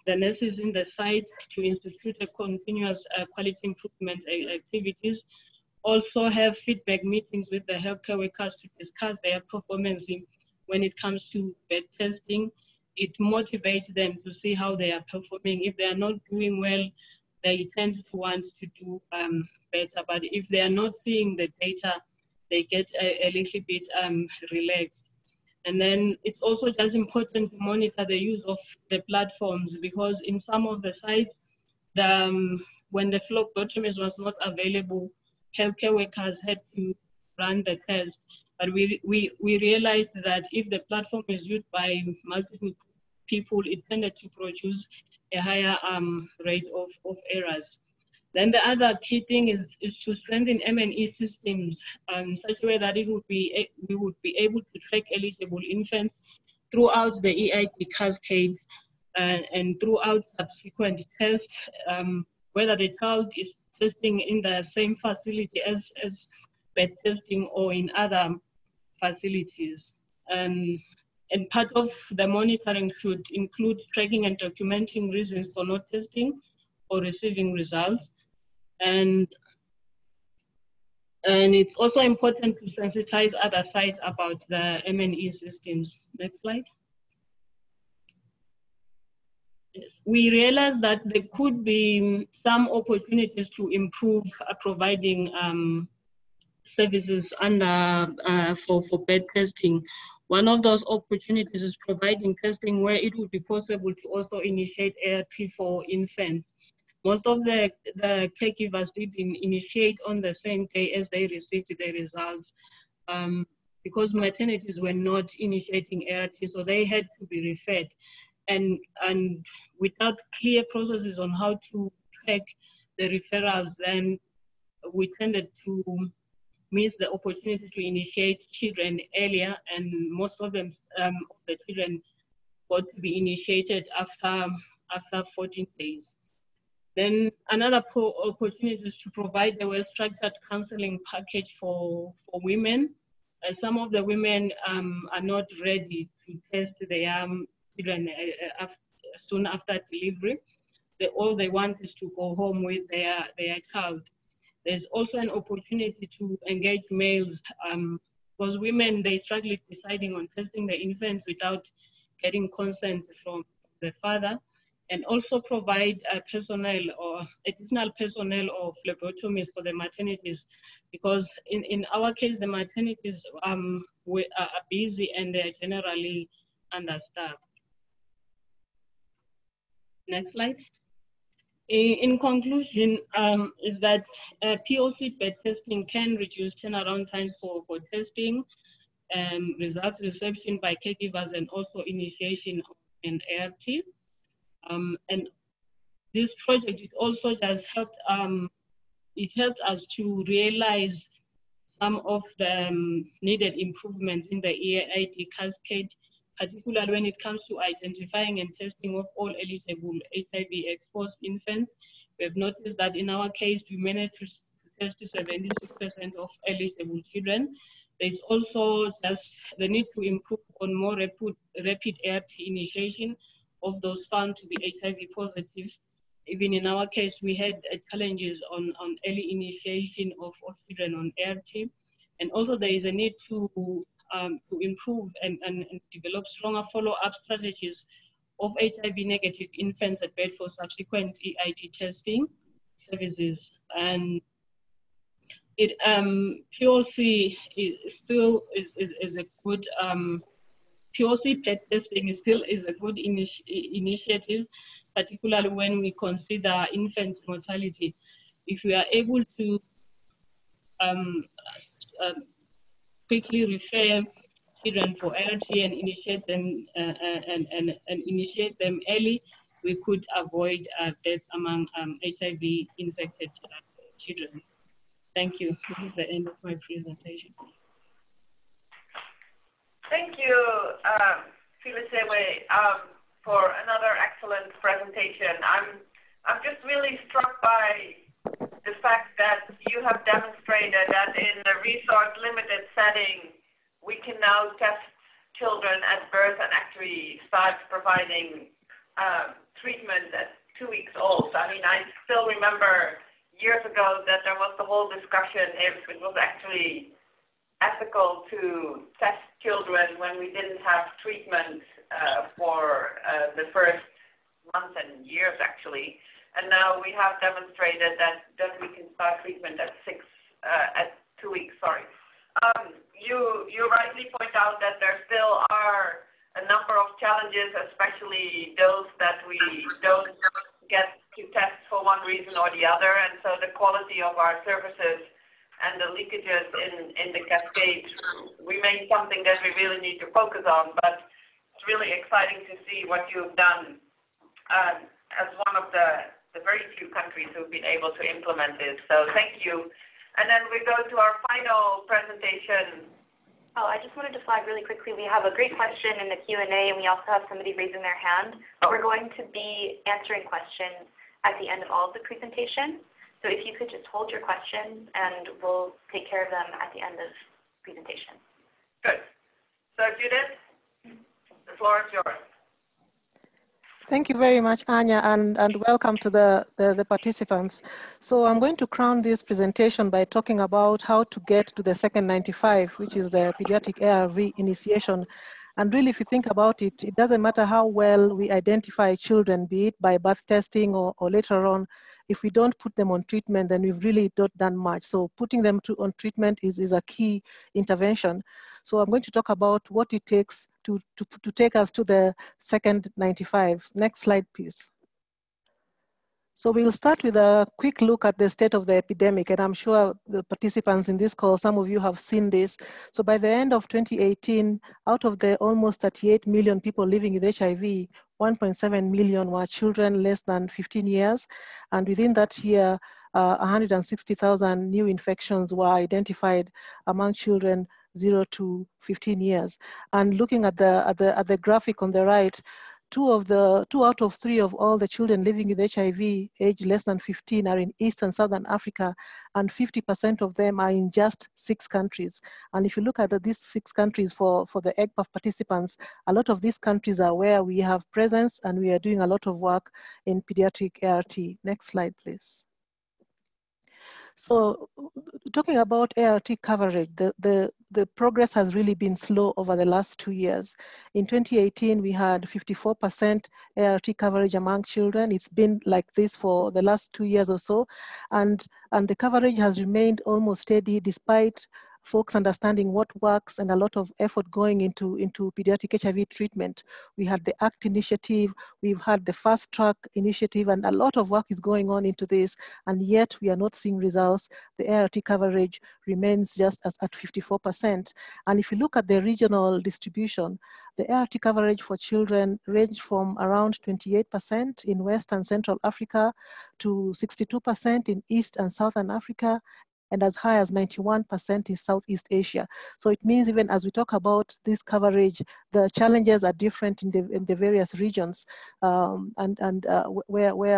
nurses in the site to institute a continuous quality improvement activities. Also have feedback meetings with the healthcare workers to discuss their performance when it comes to bed testing. It motivates them to see how they are performing. If they are not doing well, they tend to want to do better. But if they are not seeing the data, they get a little bit relaxed. And then it's also just important to monitor the use of the platforms, because in some of the sites, when the phlebotomist was not available, healthcare workers had to run the test. But we realized that if the platform is used by multiple people, it tended to produce a higher rate of errors. Then the other key thing is to strengthen M&E systems in such a way that we would be able to track eligible infants throughout the EIP cascade and throughout subsequent tests, whether the child is testing in the same facility as bed testing or in other facilities. And part of the monitoring should include tracking and documenting reasons for not testing or receiving results. And it's also important to sensitize other sites about the M&E systems. Next slide. We realized that there could be some opportunities to improve providing services for bed testing. One of those opportunities is providing testing where it would be possible to also initiate ART for infants. Most of the caregivers didn't initiate on the same day as they received the results because maternities were not initiating ART, so they had to be referred. And without clear processes on how to track the referrals, then we tended to miss the opportunity to initiate children earlier, and most of them, the children got to be initiated after 14 days. Then another opportunity is to provide a well-structured counseling package for women. Some of the women are not ready to test their children soon after delivery. All they want is to go home with their child. There's also an opportunity to engage males because women, they struggle deciding on testing the infants without getting consent from the father, and also provide personnel or additional personnel or phlebotomies for the maternities, because in our case, the maternities are busy and they're generally understaffed. Next slide. In conclusion, is that POC bed testing can reduce turnaround time for testing, results reception by caregivers, and also initiation of an ART. And this project is also just helped, it helped us to realize some of the needed improvements in the EAID cascade, particularly when it comes to identifying and testing of all eligible HIV-exposed infants. We have noticed that in our case, we managed to test 76% of eligible children. There's also just the need to improve on more rapid ART initiation of those found to be HIV positive. Even in our case, we had challenges on early initiation of children on ART. And also there is a need to improve and develop stronger follow-up strategies of HIV-negative infants at birth for subsequent EID testing services. And it POC is still is a good POC pet testing is a good initiative, particularly when we consider infant mortality. If we are able to quickly refer children for ART and initiate them initiate them early, we could avoid deaths among HIV-infected children. Thank you. This is the end of my presentation. Thank you, Philisewe, for another excellent presentation. I'm just really struck by the fact that you have demonstrated that in a resource-limited setting, we can now test children at birth and actually start providing treatment at 2 weeks old. I mean, I still remember years ago that there was the whole discussion if it was actually ethical to test children when we didn't have treatment for the first months and years, actually. And now we have demonstrated that we can start treatment at 2 weeks. Sorry. You rightly point out that there still are a number of challenges, especially those that we don't get to test for one reason or the other, and so the quality of our services and the leakages in the cascade remain something that we really need to focus on. But it's really exciting to see what you've done as one of the very few countries who've been able to implement this. So thank you. And then we go to our final presentation. Oh, I just wanted to flag really quickly, we have a great question in the Q&A, and we also have somebody raising their hand. We're going to be answering questions at the end of all of the presentation. So if you could just hold your questions, and we'll take care of them at the end of the presentation. Good. So Judith, the floor is yours. Thank you very much, Anya, and welcome to the participants. So I'm going to crown this presentation by talking about how to get to the second 95, which is the pediatric ARV initiation. And really, if you think about it, it doesn't matter how well we identify children, be it by birth testing or later on. If we don't put them on treatment, then we've really not done much. So putting them on treatment is a key intervention. So I'm going to talk about what it takes to take us to the second 95. Next slide, please. So we'll start with a quick look at the state of the epidemic, and I'm sure the participants in this call, some of you have seen this. So by the end of 2018, out of the almost 38 million people living with HIV, 1.7 million were children less than 15 years. And within that year, 160,000 new infections were identified among children 0 to 15 years. And looking at the graphic on the right, 2 out of 3 of all the children living with HIV aged less than 15 are in East and Southern Africa, and 50% of them are in just 6 countries. And if you look at these 6 countries for the EGPAF participants, a lot of these countries are where we have presence, and we are doing a lot of work in pediatric ART. Next slide, please. So talking about ART coverage, the progress has really been slow over the last 2 years. In 2018, we had 54% ART coverage among children. It's been like this for the last 2 years or so. And the coverage has remained almost steady despite folks understanding what works and a lot of effort going into pediatric HIV treatment. We had the ACT initiative, we've had the Fast Track initiative, and a lot of work is going on into this, and yet we are not seeing results. The ART coverage remains just at 54%. And if you look at the regional distribution, the ART coverage for children range from around 28% in West and Central Africa to 62% in East and Southern Africa, and as high as 91% in Southeast Asia. So it means even as we talk about this coverage, the challenges are different in the various regions where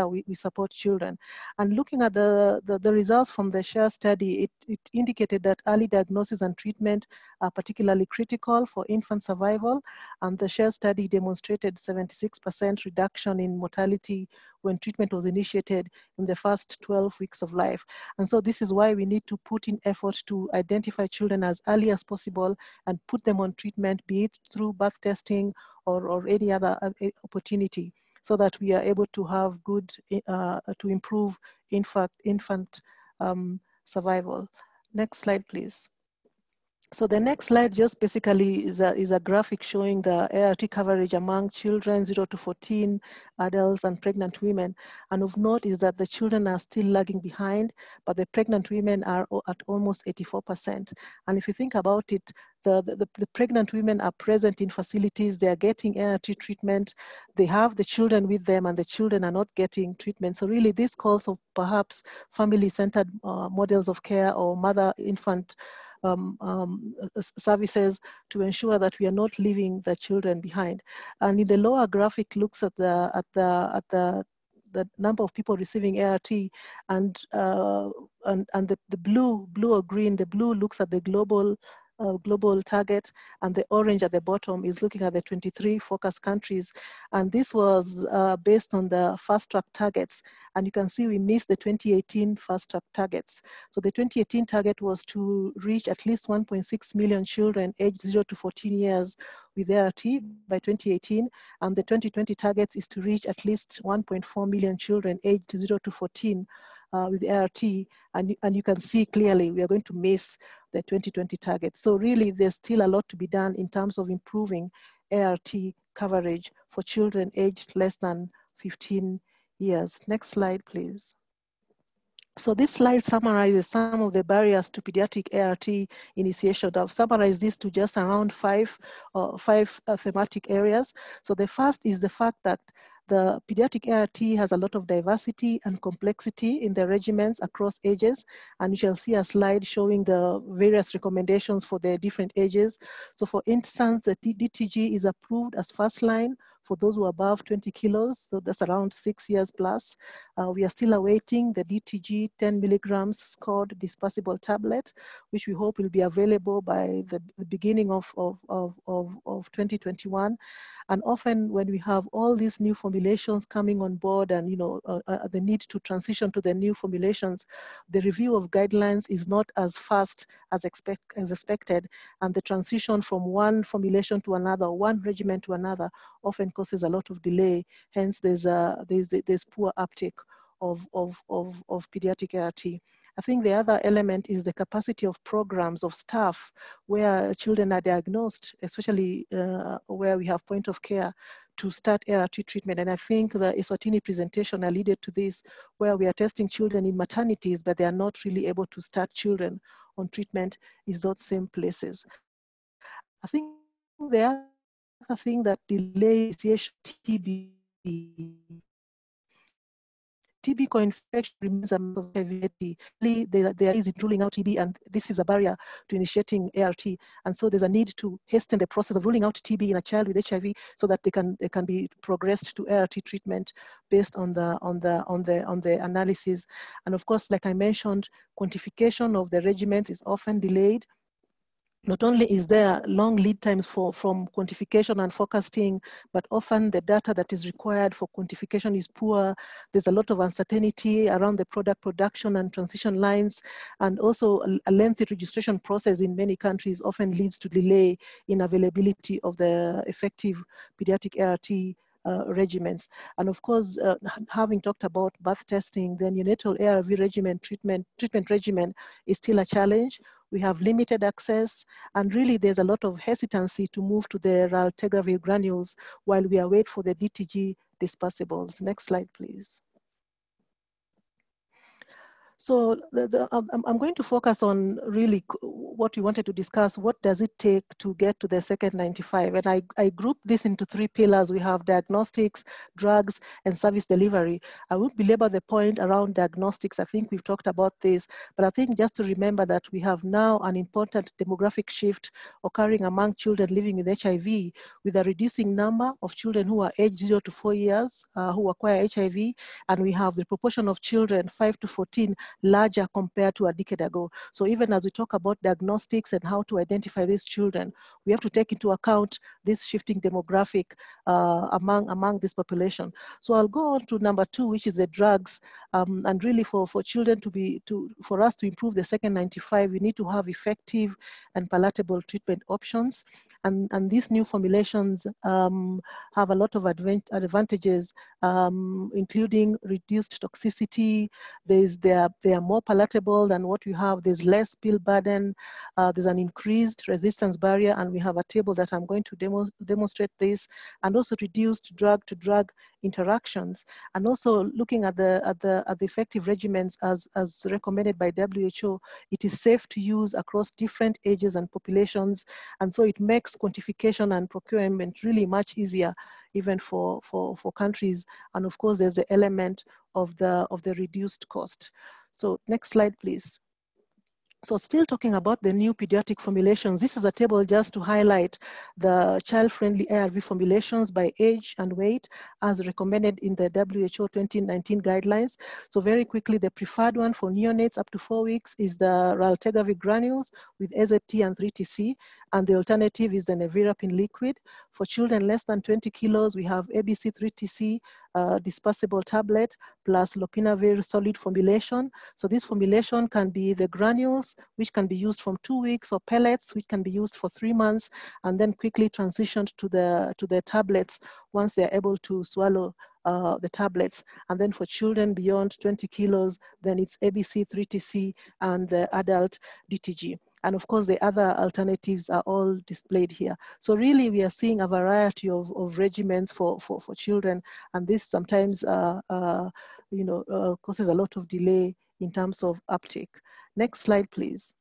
we support children. And looking at the results from the SHARE study, it indicated that early diagnosis and treatment are particularly critical for infant survival. And the SHARE study demonstrated 76% reduction in mortality when treatment was initiated in the first 12 weeks of life. And so this is why we need to put in effort to identify children as early as possible and put them on treatment, be it through birth testing or any other opportunity, so that we are able to have good, to improve infant survival. Next slide, please. So the next slide just basically is a graphic showing the ART coverage among children 0 to 14, adults and pregnant women. And of note is that the children are still lagging behind, but the pregnant women are at almost 84%. And if you think about it, the pregnant women are present in facilities, they are getting ART treatment, they have the children with them, and the children are not getting treatment. So really this calls for perhaps family-centered models of care or mother-infant services to ensure that we are not leaving the children behind. And in the lower graphic looks at the number of people receiving ART, and the blue or green, the blue looks at the global target, and the orange at the bottom is looking at the 23 focus countries. And this was based on the Fast Track targets. And you can see we missed the 2018 Fast Track targets. So the 2018 target was to reach at least 1.6 million children aged 0 to 14 years with ART by 2018. And the 2020 targets is to reach at least 1.4 million children aged 0 to 14 with ART, and you can see clearly we are going to miss the 2020 target. So really there's still a lot to be done in terms of improving ART coverage for children aged less than 15 years. Next slide, please. So this slide summarizes some of the barriers to pediatric ART initiation. I've summarized this to just around five thematic areas. So the first is the fact that the pediatric ART has a lot of diversity and complexity in the regimens across ages, and you shall see a slide showing the various recommendations for the different ages. So for instance, the DTG is approved as first line for those who are above 20 kilos, so that's around 6 years plus. We are still awaiting the DTG 10 milligrams scored dispersible tablet, which we hope will be available by the beginning of 2021. And often when we have all these new formulations coming on board and the need to transition to the new formulations, the review of guidelines is not as fast as expected, and the transition from one formulation to another, one regimen to another, often causes a lot of delay. Hence, there's poor uptake of pediatric ART. I think the other element is the capacity of programs of staff where children are diagnosed, especially where we have point of care, to start ART treatment. And I think the Eswatini presentation alluded to this, where we are testing children in maternities, but they are not really able to start children on treatment is those same places. I think the other thing that delays TB. TB co-infection remains a matter of heavy. There is ruling out TB, and this is a barrier to initiating ART. And so there's a need to hasten the process of ruling out TB in a child with HIV so that they can be progressed to ART treatment based on the analysis. And of course, like I mentioned, quantification of the regimens is often delayed. not only is there long lead times from quantification and forecasting, but often the data that is required for quantification is poor. There's a lot of uncertainty around the product production and transition lines, and also a lengthy registration process in many countries often leads to delay in availability of the effective pediatric ART regimens. And of course, having talked about birth testing, the neonatal ARV regimen treatment regimen is still a challenge. We have limited access, and really there's a lot of hesitancy to move to the raltegravir granules while we await for the DTG dispersibles. Next slide, please. So I'm going to focus on really what we wanted to discuss. What does it take to get to the second 95? And I grouped this into three pillars. We have diagnostics, drugs, and service delivery. I won't belabor the point around diagnostics. I think we've talked about this, but I think just to remember that we have now an important demographic shift occurring among children living with HIV, with a reducing number of children who are aged 0 to 4 years who acquire HIV, and we have the proportion of children 5 to 14 larger compared to a decade ago. So even as we talk about diagnostics and how to identify these children, we have to take into account this shifting demographic among this population. So I'll go on to number 2, which is the drugs. And really for children for us to improve the second 95, we need to have effective and palatable treatment options. And these new formulations have a lot of advantages, including reduced toxicity. They are more palatable than what you have. There's less pill burden. There's an increased resistance barrier, and we have a table that I'm going to demonstrate this, and also reduced drug-to-drug interactions, and also looking at the effective regimens as recommended by WHO. It is safe to use across different ages and populations, and so it makes quantification and procurement really much easier, even for countries. And of course, there's the element of the reduced cost. So next slide, please. So still talking about the new pediatric formulations, this is a table just to highlight the child-friendly ARV formulations by age and weight as recommended in the WHO 2019 guidelines. So very quickly, the preferred one for neonates up to 4 weeks is the raltegravir granules with AZT and 3TC, and the alternative is the nevirapine liquid. For children less than 20 kilos, we have ABC 3TC dispersible tablet plus lopinavir solid formulation. So this formulation can be the granules, which can be used from 2 weeks, or pellets, which can be used for 3 months, and then quickly transitioned to the tablets once they're able to swallow the tablets. And then for children beyond 20 kilos, then it's ABC 3TC and the adult DTG. And of course, the other alternatives are all displayed here. So really, we are seeing a variety of regimens for children, and this sometimes causes a lot of delay in terms of uptake. Next slide, please.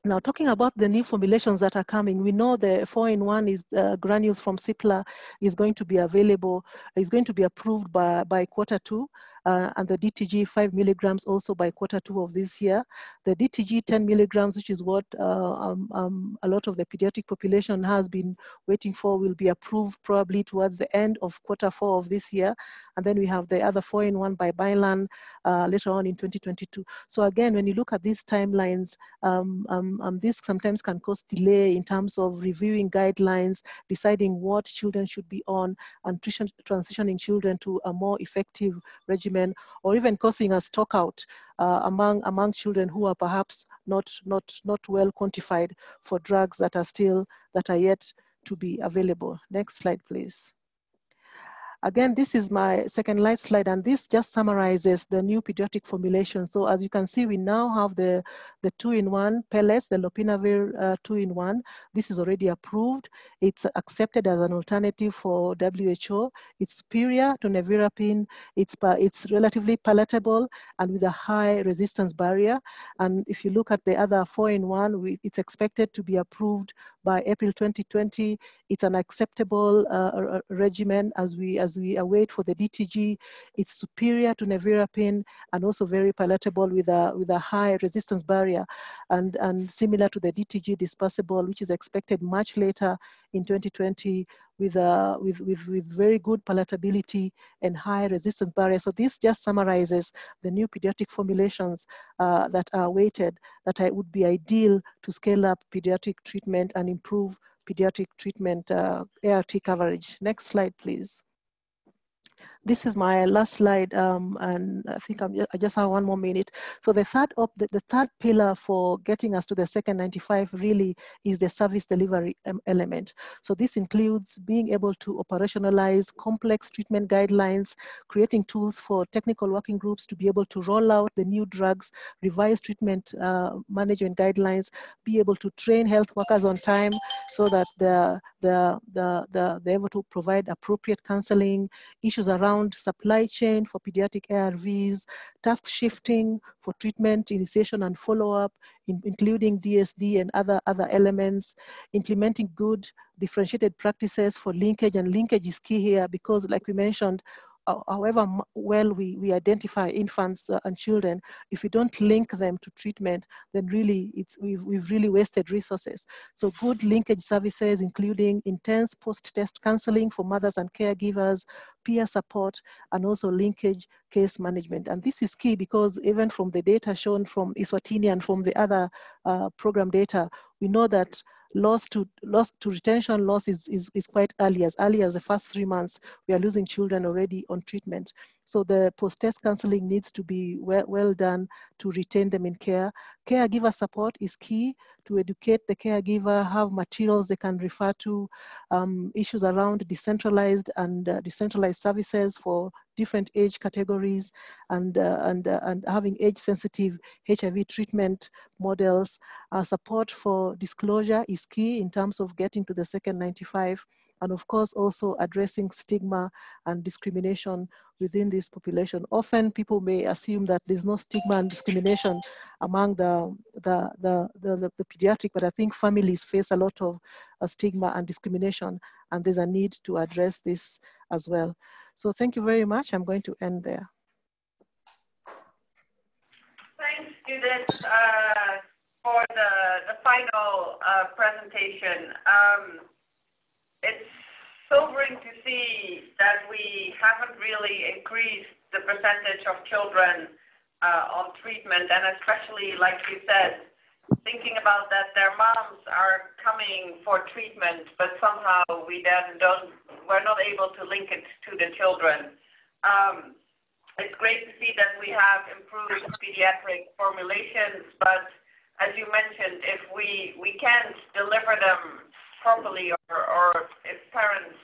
Now, talking about the new formulations that are coming, we know the 4-in-1 is granules from Cipla is going to be available, is going to be approved by Q2. And the DTG 5 milligrams also by Q2 of this year. The DTG 10 milligrams, which is what a lot of the pediatric population has been waiting for, will be approved probably towards the end of Q4 of this year. And then we have the other 4-in-1 by Bylan later on in 2022. So again, when you look at these timelines, this sometimes can cause delay in terms of reviewing guidelines, deciding what children should be on, and transitioning children to a more effective regimen, or even causing a stock out among children who are perhaps not well quantified for drugs that are yet to be available. Next slide, please. Again, this is my second slide, and this just summarizes the new pediatric formulation. So as you can see, we now have the 2-in-1 pellets, the lopinavir 2-in-1. This is already approved. It's accepted as an alternative for WHO. It's superior to nevirapine. It's relatively palatable and with a high resistance barrier. And if you look at the other 4-in-1, it's expected to be approved by April 2020. It's an acceptable regimen as we as we await for the DTG. It's superior to nevirapine and also very palatable with a high resistance barrier, and similar to the DTG dispersible, which is expected much later in 2020 with very good palatability and high resistance barrier. So this just summarizes the new pediatric formulations that are awaited that would be ideal to scale up pediatric treatment and improve pediatric treatment ART coverage. Next slide, please. This is my last slide, and I think I just have one more minute. So the third pillar for getting us to the second 95 really is the service delivery element. So this includes being able to operationalize complex treatment guidelines, creating tools for technical working groups to be able to roll out the new drugs, revise treatment management guidelines, be able to train health workers on time so that they're able to provide appropriate counseling, issues around supply chain for pediatric ARVs, task shifting for treatment initiation and follow-up, including DSD and other elements, implementing good differentiated practices for linkage, and linkage is key here because, like we mentioned, however well we identify infants and children, if we don't link them to treatment, then really we've really wasted resources. So good linkage services, including intense post-test counseling for mothers and caregivers, peer support, and also linkage case management. And this is key because even from the data shown from Eswatini and from the other program data, we know that loss to retention loss is quite early as the first 3 months. We are losing children already on treatment. So the post-test counseling needs to be well done to retain them in care. Caregiver support is key to educate the caregiver, have materials they can refer to, issues around decentralized and decentralized services for different age categories, and having age-sensitive HIV treatment models. Support for disclosure is key in terms of getting to the second 95, and of course also addressing stigma and discrimination within this population. Often people may assume that there's no stigma and discrimination among the pediatric, but I think families face a lot of stigma and discrimination, and there's a need to address this as well. So thank you very much. I'm going to end there. Thanks, Judith, for the final presentation. It's sobering to see that we haven't really increased the percentage of children on treatment, and especially, like you said, thinking about that their moms are coming for treatment, but somehow we're not able to link it to the children. It's great to see that we have improved pediatric formulations, but as you mentioned, if we can't deliver them properly, or if parents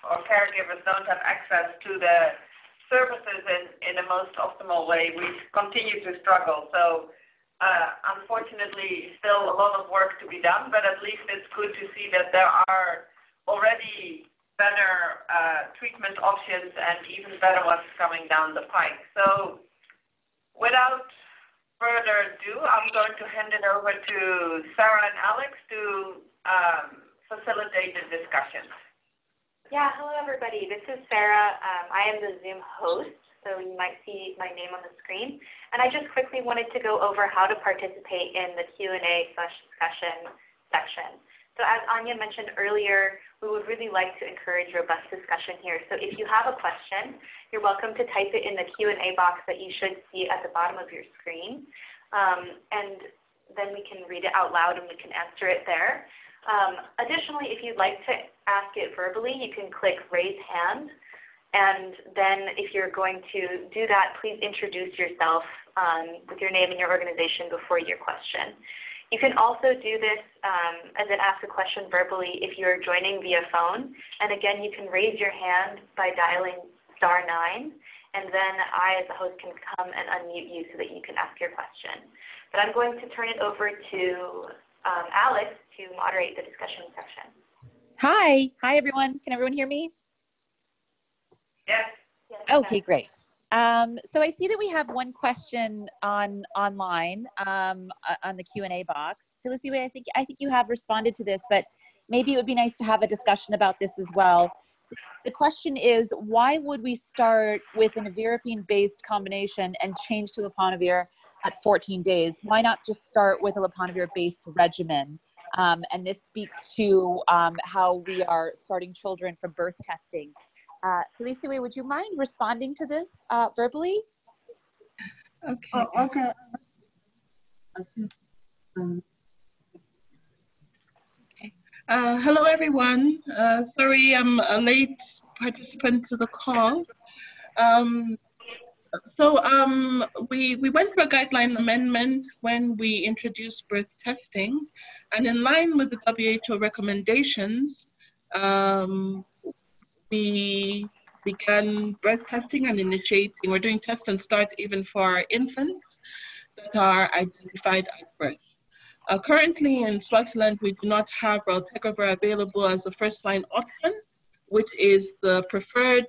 or caregivers don't have access to the services in the most optimal way, we continue to struggle. So unfortunately, still a lot of work to be done, but at least it's good to see that there are already better treatment options and even better ones coming down the pike. So without further ado, I'm going to hand it over to Sarah and Alex to facilitate the discussion. Yeah, hello everybody. This is Sarah. I am the Zoom host, so you might see my name on the screen. And I just quickly wanted to go over how to participate in the Q&A/discussion section. So as Anya mentioned earlier, we would really like to encourage robust discussion here. So if you have a question, you're welcome to type it in the Q&A box that you should see at the bottom of your screen. And then we can read it out loud and we can answer it there. Additionally, if you'd like to ask it verbally, you can click raise hand. And then if you're going to do that, please introduce yourself with your name and your organization before your question. You can also do this as an ask a question verbally if you're joining via phone. And again, you can raise your hand by dialing *9, and then I, as the host, can come and unmute you so that you can ask your question. But I'm going to turn it over to Alex to moderate the discussion section. Hi everyone. Can everyone hear me? Yes. Okay, great. So I see that we have one question online on the Q&A box. Felicity, I think you have responded to this, but maybe it would be nice to have a discussion about this as well. the question is, why would we start with an nevirapine-based combination and change to leponavir at 14 days? Why not just start with a leponavir-based regimen? And this speaks to how we are starting children from birth testing. Felicity, would you mind responding to this verbally? Okay. Okay. Hello, everyone. Sorry, I'm a late participant to the call. We went for a guideline amendment when we introduced birth testing, and in line with the WHO recommendations, we began birth testing and initiating. We're doing test and start even for our infants that are identified at birth. Currently in Swaziland, we do not have raltegravir available as a first-line option, which is the preferred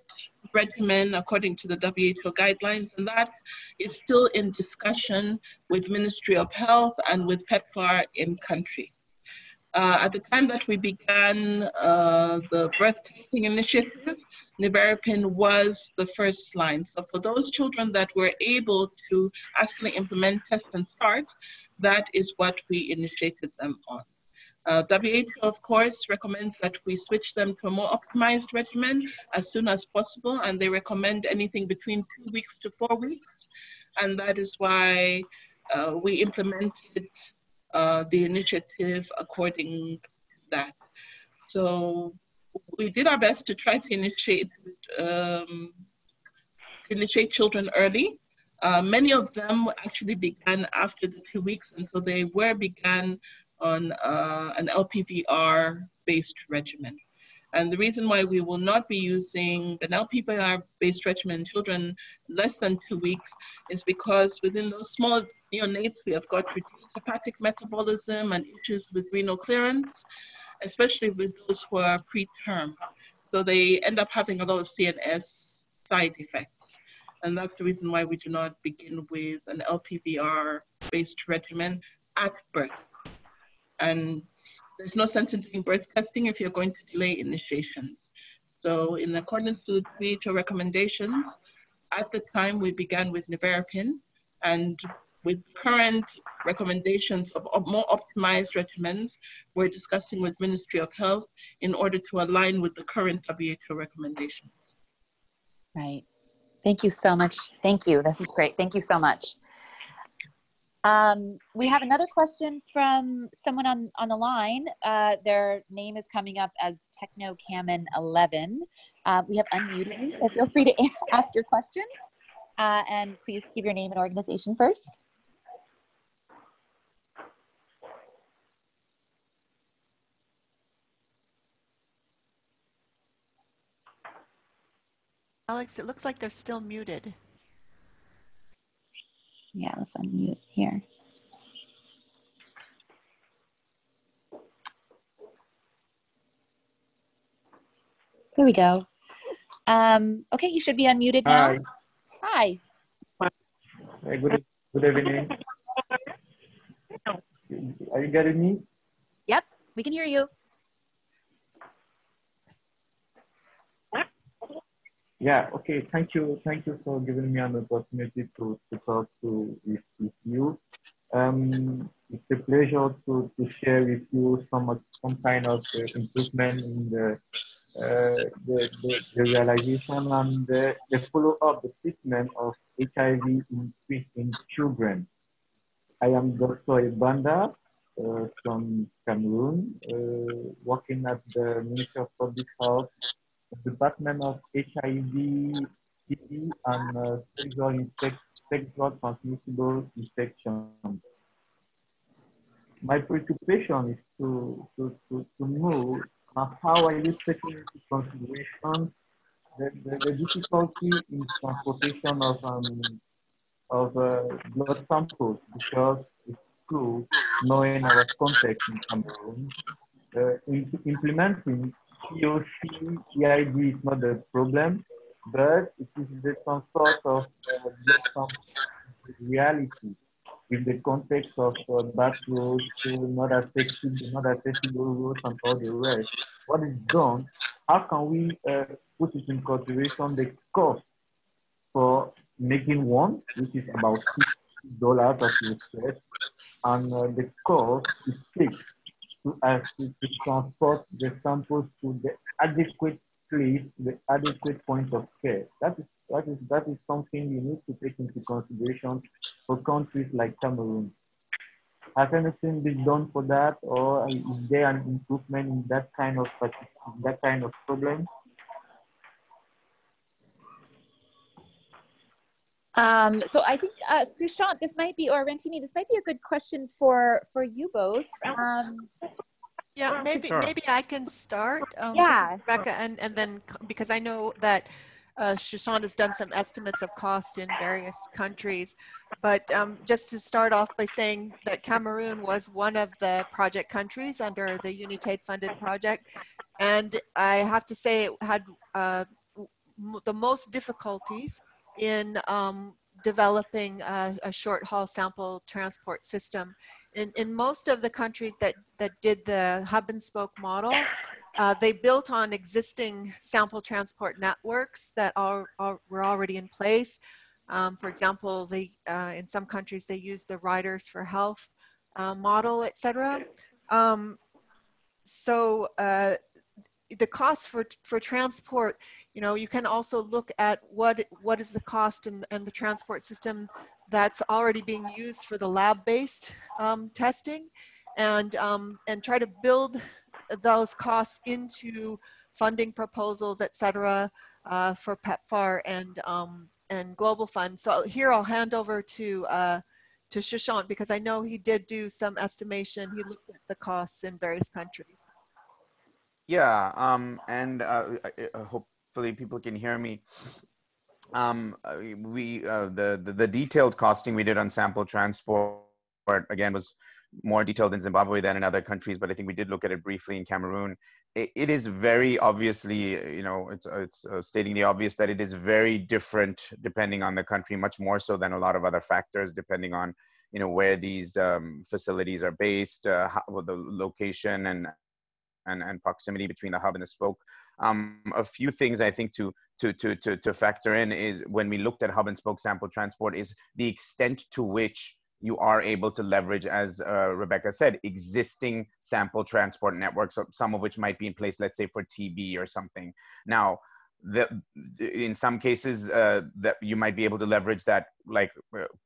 regimen according to the WHO guidelines, and that is still in discussion with Ministry of Health and with PEPFAR in country. At the time that we began the birth testing initiative, nevirapine was the first line. So for those children that were able to actually implement test and start, that is what we initiated them on. WHO, of course, recommends that we switch them to a more optimized regimen as soon as possible, and they recommend anything between 2 weeks to 4 weeks. And that is why we implemented the initiative according to that. So we did our best to try to initiate children early. Many of them actually began after the 2 weeks, and so they began on an LPVR-based regimen. And the reason why we will not be using an LPVR-based regimen in children less than 2 weeks is because within those small neonates, we have got reduced hepatic metabolism and issues with renal clearance, especially with those who are preterm. So they end up having a lot of CNS side effects. And that's the reason why we do not begin with an LPVR-based regimen at birth. And there's no sense in doing birth testing if you're going to delay initiation. So in accordance to the WHO recommendations, at the time we began with nevirapine, and with current recommendations of more optimized regimens, we're discussing with Ministry of Health in order to align with the current WHO recommendations. Right. Thank you so much. Thank you. This is great. Thank you so much. We have another question from someone on the line. Their name is coming up as TechnoCammon11. We have unmuted you, so feel free to ask your question. And please give your name and organization first. Alex, it looks like they're still muted. Yeah, let's unmute here. Here we go. Okay, you should be unmuted now. Hi. Hi. Good evening. Are you getting me? Yep, we can hear you. Yeah, okay, thank you for giving me an opportunity to talk with you. It's a pleasure to share with you some kind of improvement in the realization and the follow-up, the treatment of HIV in children. I am Dr. Ibanda from Cameroon, working at the Ministry of Public Health, Department of HIV, TB, and sexual transmissible infections. My preoccupation is to know how are you taking into consideration the difficulty in transportation of blood samples, because it's true, knowing our context in Cameroon, implementing POC EID is not the problem, but it is the some sort of blood sample reality. with the context of back roads, not accessible roads, and all the rest. What is done? How can we put it in consideration the cost for making one, which is about $60 as you said, and the cost it takes to transport the samples to the adequate place, the adequate point of care. That is something you need to take into consideration for countries like Cameroon. Has anything been done for that, or is there an improvement in that kind of problem? So I think Sushant, this might be, or Rentimi, this might be a good question for you both. Yeah, maybe Sure. maybe I can start. Yeah. This is Rebecca, and then because I know that Sushant has done some estimates of cost in various countries, but just to start off by saying that Cameroon was one of the project countries under the UNITAID funded project, and I have to say it had the most difficulties in developing a short haul sample transport system. In most of the countries that did the hub and spoke model, they built on existing sample transport networks that were already in place. For example, in some countries they use the Riders for Health model, etc. So the cost for transport, you can also look at what is the cost and the transport system that's already being used for the lab-based testing, and try to build those costs into funding proposals, etc., for PEPFAR and Global Fund. So here I'll hand over to Sushant, because I know he did do some estimation. He looked at the costs in various countries. Yeah, and hopefully people can hear me. The detailed costing we did on sample transport, again, was more detailed in Zimbabwe than in other countries, but I think we did look at it briefly in Cameroon. It is very obviously, it's stating the obvious that it is very different depending on the country, much more so than a lot of other factors, depending on, where these facilities are based, the location and proximity between the hub and the spoke. A few things I think to factor in is, when we looked at hub and spoke sample transport, is the extent to which you are able to leverage, as Rebecca said, existing sample transport networks, some of which might be in place, let's say for TB or something. Now, in some cases that you might be able to leverage that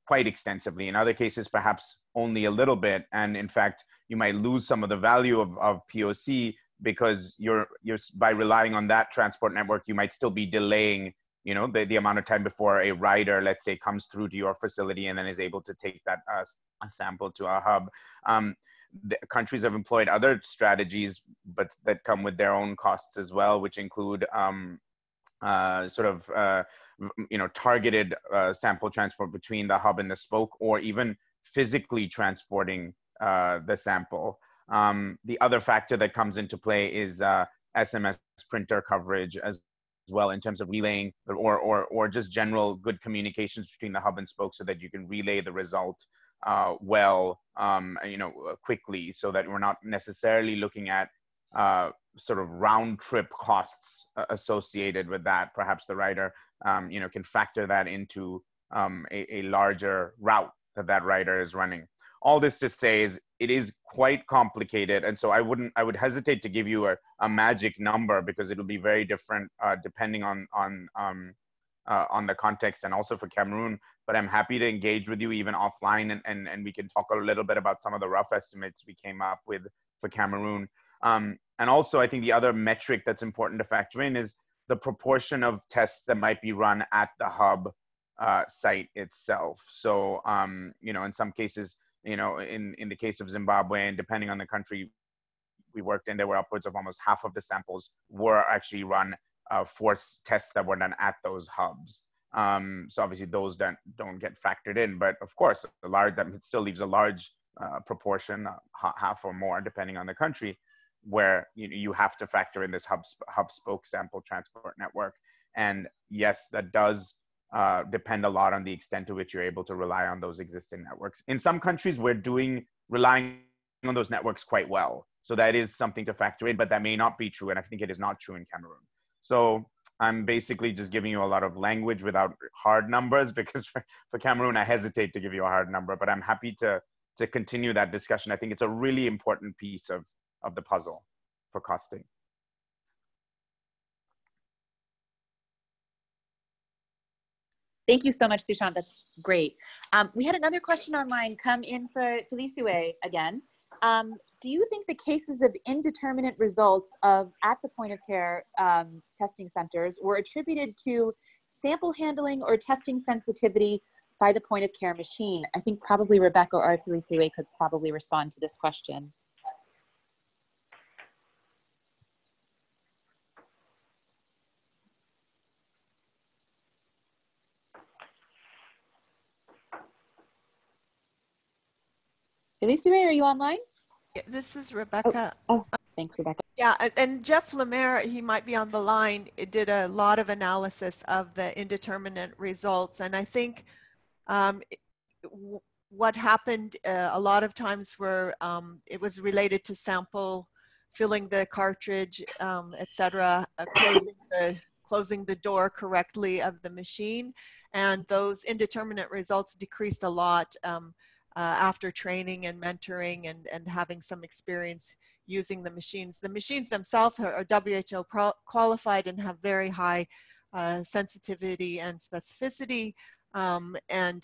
quite extensively. In other cases, perhaps only a little bit. And in fact, you might lose some of the value of POC, because you're by relying on that transport network, you might still be delaying, the amount of time before a rider, let's say, comes through to your facility and then is able to take that a sample to a hub. The countries have employed other strategies, but that come with their own costs as well, which include targeted sample transport between the hub and the spoke, or even physically transporting the sample. The other factor that comes into play is SMS printer coverage as well, in terms of relaying or just general good communications between the hub and spoke, so that you can relay the result quickly, so that we're not necessarily looking at sort of round trip costs associated with that. Perhaps the rider, can factor that into a larger route that rider is running. All this to say is, it is quite complicated, and so I would hesitate to give you a magic number, because it'll be very different depending on the context, and also for Cameroon. But I'm happy to engage with you even offline, and we can talk a little bit about some of the rough estimates we came up with for Cameroon. And also, I think the other metric that's important to factor in is the proportion of tests that might be run at the hub site itself. So, in some cases, in the case of Zimbabwe, and depending on the country we worked in, there were upwards of almost half of the samples were actually run for tests that were done at those hubs. So obviously those don't get factored in, but of course, it still leaves a large proportion, half or more, depending on the country, where you have to factor in this hub spoke sample transport network. And yes, that does depend a lot on the extent to which you're able to rely on those existing networks. In some countries, we're relying on those networks quite well. So that is something to factor in, but that may not be true. And I think it is not true in Cameroon. So I'm basically just giving you a lot of language without hard numbers, because for Cameroon, I hesitate to give you a hard number, but I'm happy to continue that discussion. I think it's a really important piece of the puzzle for costing. Thank you so much, Sushant. That's great. We had another question online come in for Talisue again. Do you think the cases of indeterminate results at the point of care testing centers were attributed to sample handling or testing sensitivity by the point of care machine? I think probably Rebecca or Talisue could probably respond to this question. Talisue, are you online? Yeah, this is Rebecca. Oh, thanks, Rebecca. Yeah, and Jeff Lemaire, he might be on the line, did a lot of analysis of the indeterminate results. And I think what happened a lot of times were it was related to sample, filling the cartridge, et cetera, closing the door correctly of the machine. And those indeterminate results decreased a lot after training and mentoring and having some experience using the machines. The machines themselves are WHO qualified and have very high sensitivity and specificity. And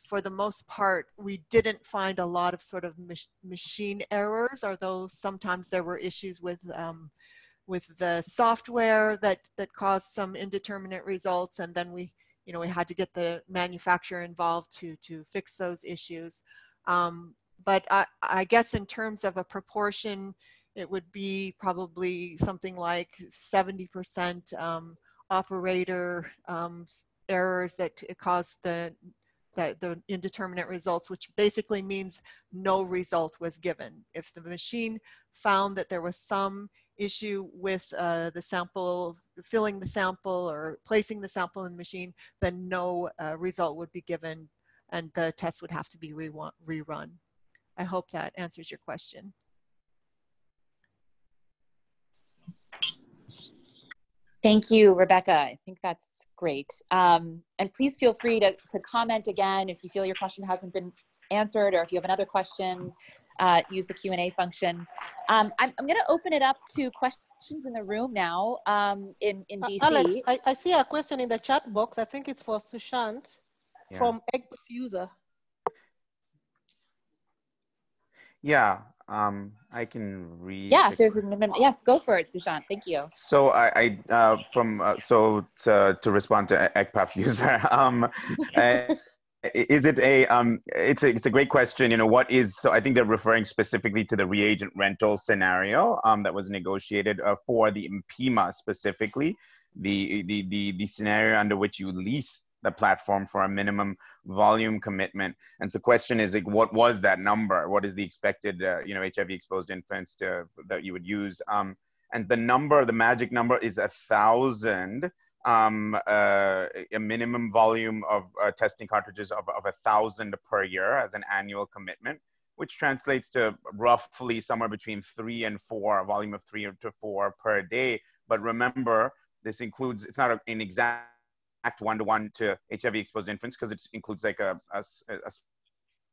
for the most part, we didn't find a lot of sort of machine errors, although sometimes there were issues with the software that caused some indeterminate results. And then we had to get the manufacturer involved to fix those issues. But I guess in terms of a proportion, it would be probably something like 70% operator errors that caused the indeterminate results, which basically means no result was given. If the machine found that there was some issue with the sample, filling the sample or placing the sample in the machine, then no result would be given and the test would have to be rerun. I hope that answers your question. Thank you, Rebecca. I think that's great. And please feel free to comment again if you feel your question hasn't been answered, or if you have another question, use the Q&A function. I'm going to open it up to questions in the room now in DC. Alex, I see a question in the chat box. I think it's for Sushant from EGPAF user. Yeah, I can read. Yeah, if there's a minute. Yes, go for it, Sushant. Thank you. So to respond to EGPAF user, is it it's a great question. What is, so I think they're referring specifically to the reagent rental scenario that was negotiated for the INPIMA specifically, the scenario under which you lease the platform for a minimum volume commitment. And so the question is, like, what was that number? What is the expected HIV exposed infants that you would use? And the number, the magic number is 1,000. A minimum volume of testing cartridges of 1,000 per year as an annual commitment, which translates to roughly somewhere between 3 and 4, a volume of 3 to 4 per day. But remember, this includes, it's not an exact one-to-one to HIV exposed infants, because it includes like a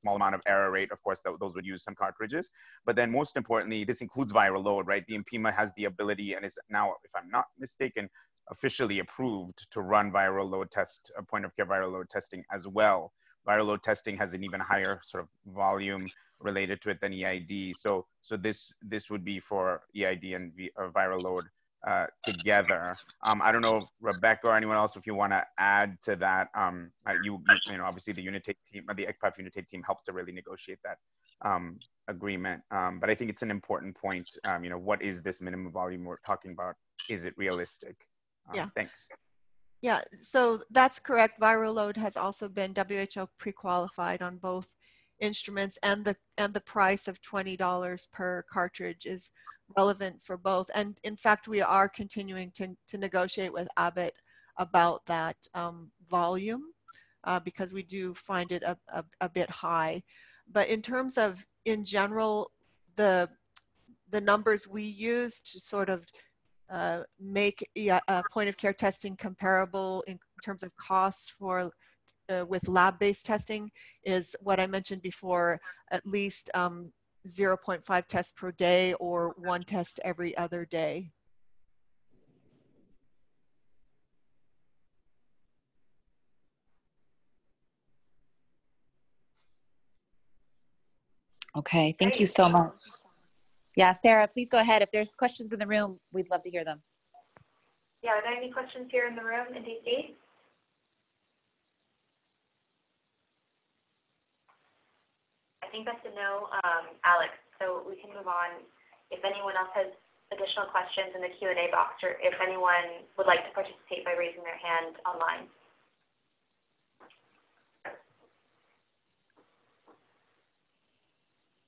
small amount of error rate. Of course, those would use some cartridges. But then most importantly, this includes viral load, right? The INPIMA has the ability and is now, if I'm not mistaken, officially approved to run viral load test, point of care viral load testing as well. Viral load testing has an even higher sort of volume related to it than EID. So this would be for EID and viral load together. I don't know if Rebecca or anyone else, if you want to add to that. Obviously the Unitate team, the EGPAF Unitate team helped to really negotiate that agreement. But I think it's an important point. What is this minimum volume we're talking about? Is it realistic? Yeah. Thanks. Yeah, so that's correct. Viral load has also been WHO pre-qualified on both instruments, and the price of $20 per cartridge is relevant for both. And in fact, we are continuing to negotiate with Abbott about that volume because we do find it a bit high. But in terms of, in general, the numbers we use to sort of make point of care testing comparable in terms of costs for with lab-based testing is what I mentioned before, at least 0.5 tests per day or 1 test every other day. Okay, thank you so much. Yeah, Sarah, please go ahead. If there's questions in the room, we'd love to hear them. Yeah, are there any questions here in the room in DC? I think that's a no, Alex, so we can move on. If anyone else has additional questions in the Q&A box, or if anyone would like to participate by raising their hand online.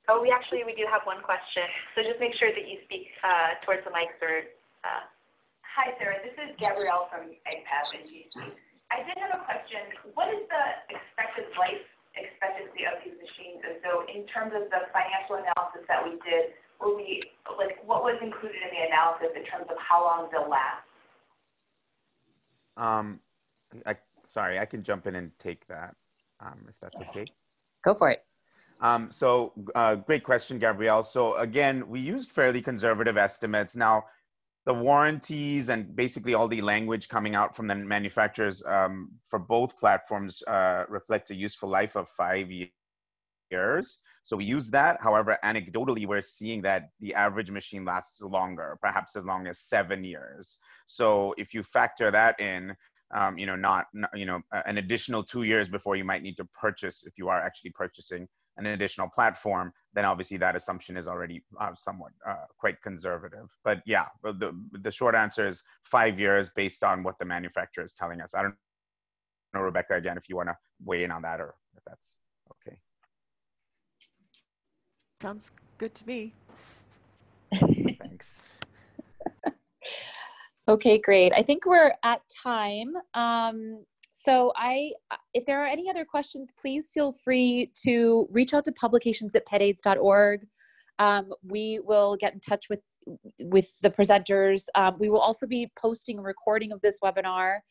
Oh, we do have one question. So just make sure that you speak towards the mics or. Hi, Sarah. This is Gabrielle from EGPAF in DC. I did have a question. What is the expected life expectancy of these machines? And so in terms of the financial analysis that we did, what was included in the analysis in terms of how long they'll last? Sorry, I can jump in and take that if that's okay. Go for it. Great question, Gabrielle. So again, we used fairly conservative estimates. Now, the warranties and basically all the language coming out from the manufacturers for both platforms reflects a useful life of 5 years. So we use that. However, anecdotally, we're seeing that the average machine lasts longer, perhaps as long as 7 years. So if you factor that in, an additional 2 years before you might need to purchase, if you are actually purchasing an additional platform, then obviously that assumption is already somewhat quite conservative. But yeah, the short answer is 5 years based on what the manufacturer is telling us. I don't know, Rebecca, again, if you want to weigh in on that or if that's okay. Sounds good to me. Thanks. Okay, great. I think we're at time. So if there are any other questions, please feel free to reach out to publications@pedaids.org. We will get in touch with the presenters. We will also be posting a recording of this webinar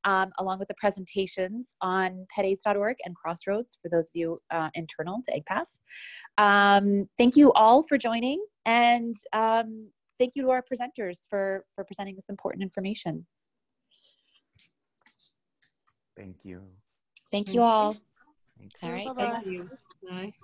along with the presentations on pedaids.org and Crossroads for those of you internal to EGPAF. Thank you all for joining, and thank you to our presenters for presenting this important information. Thank you. Thank you all. Thanks. All right. Thank you. Bye.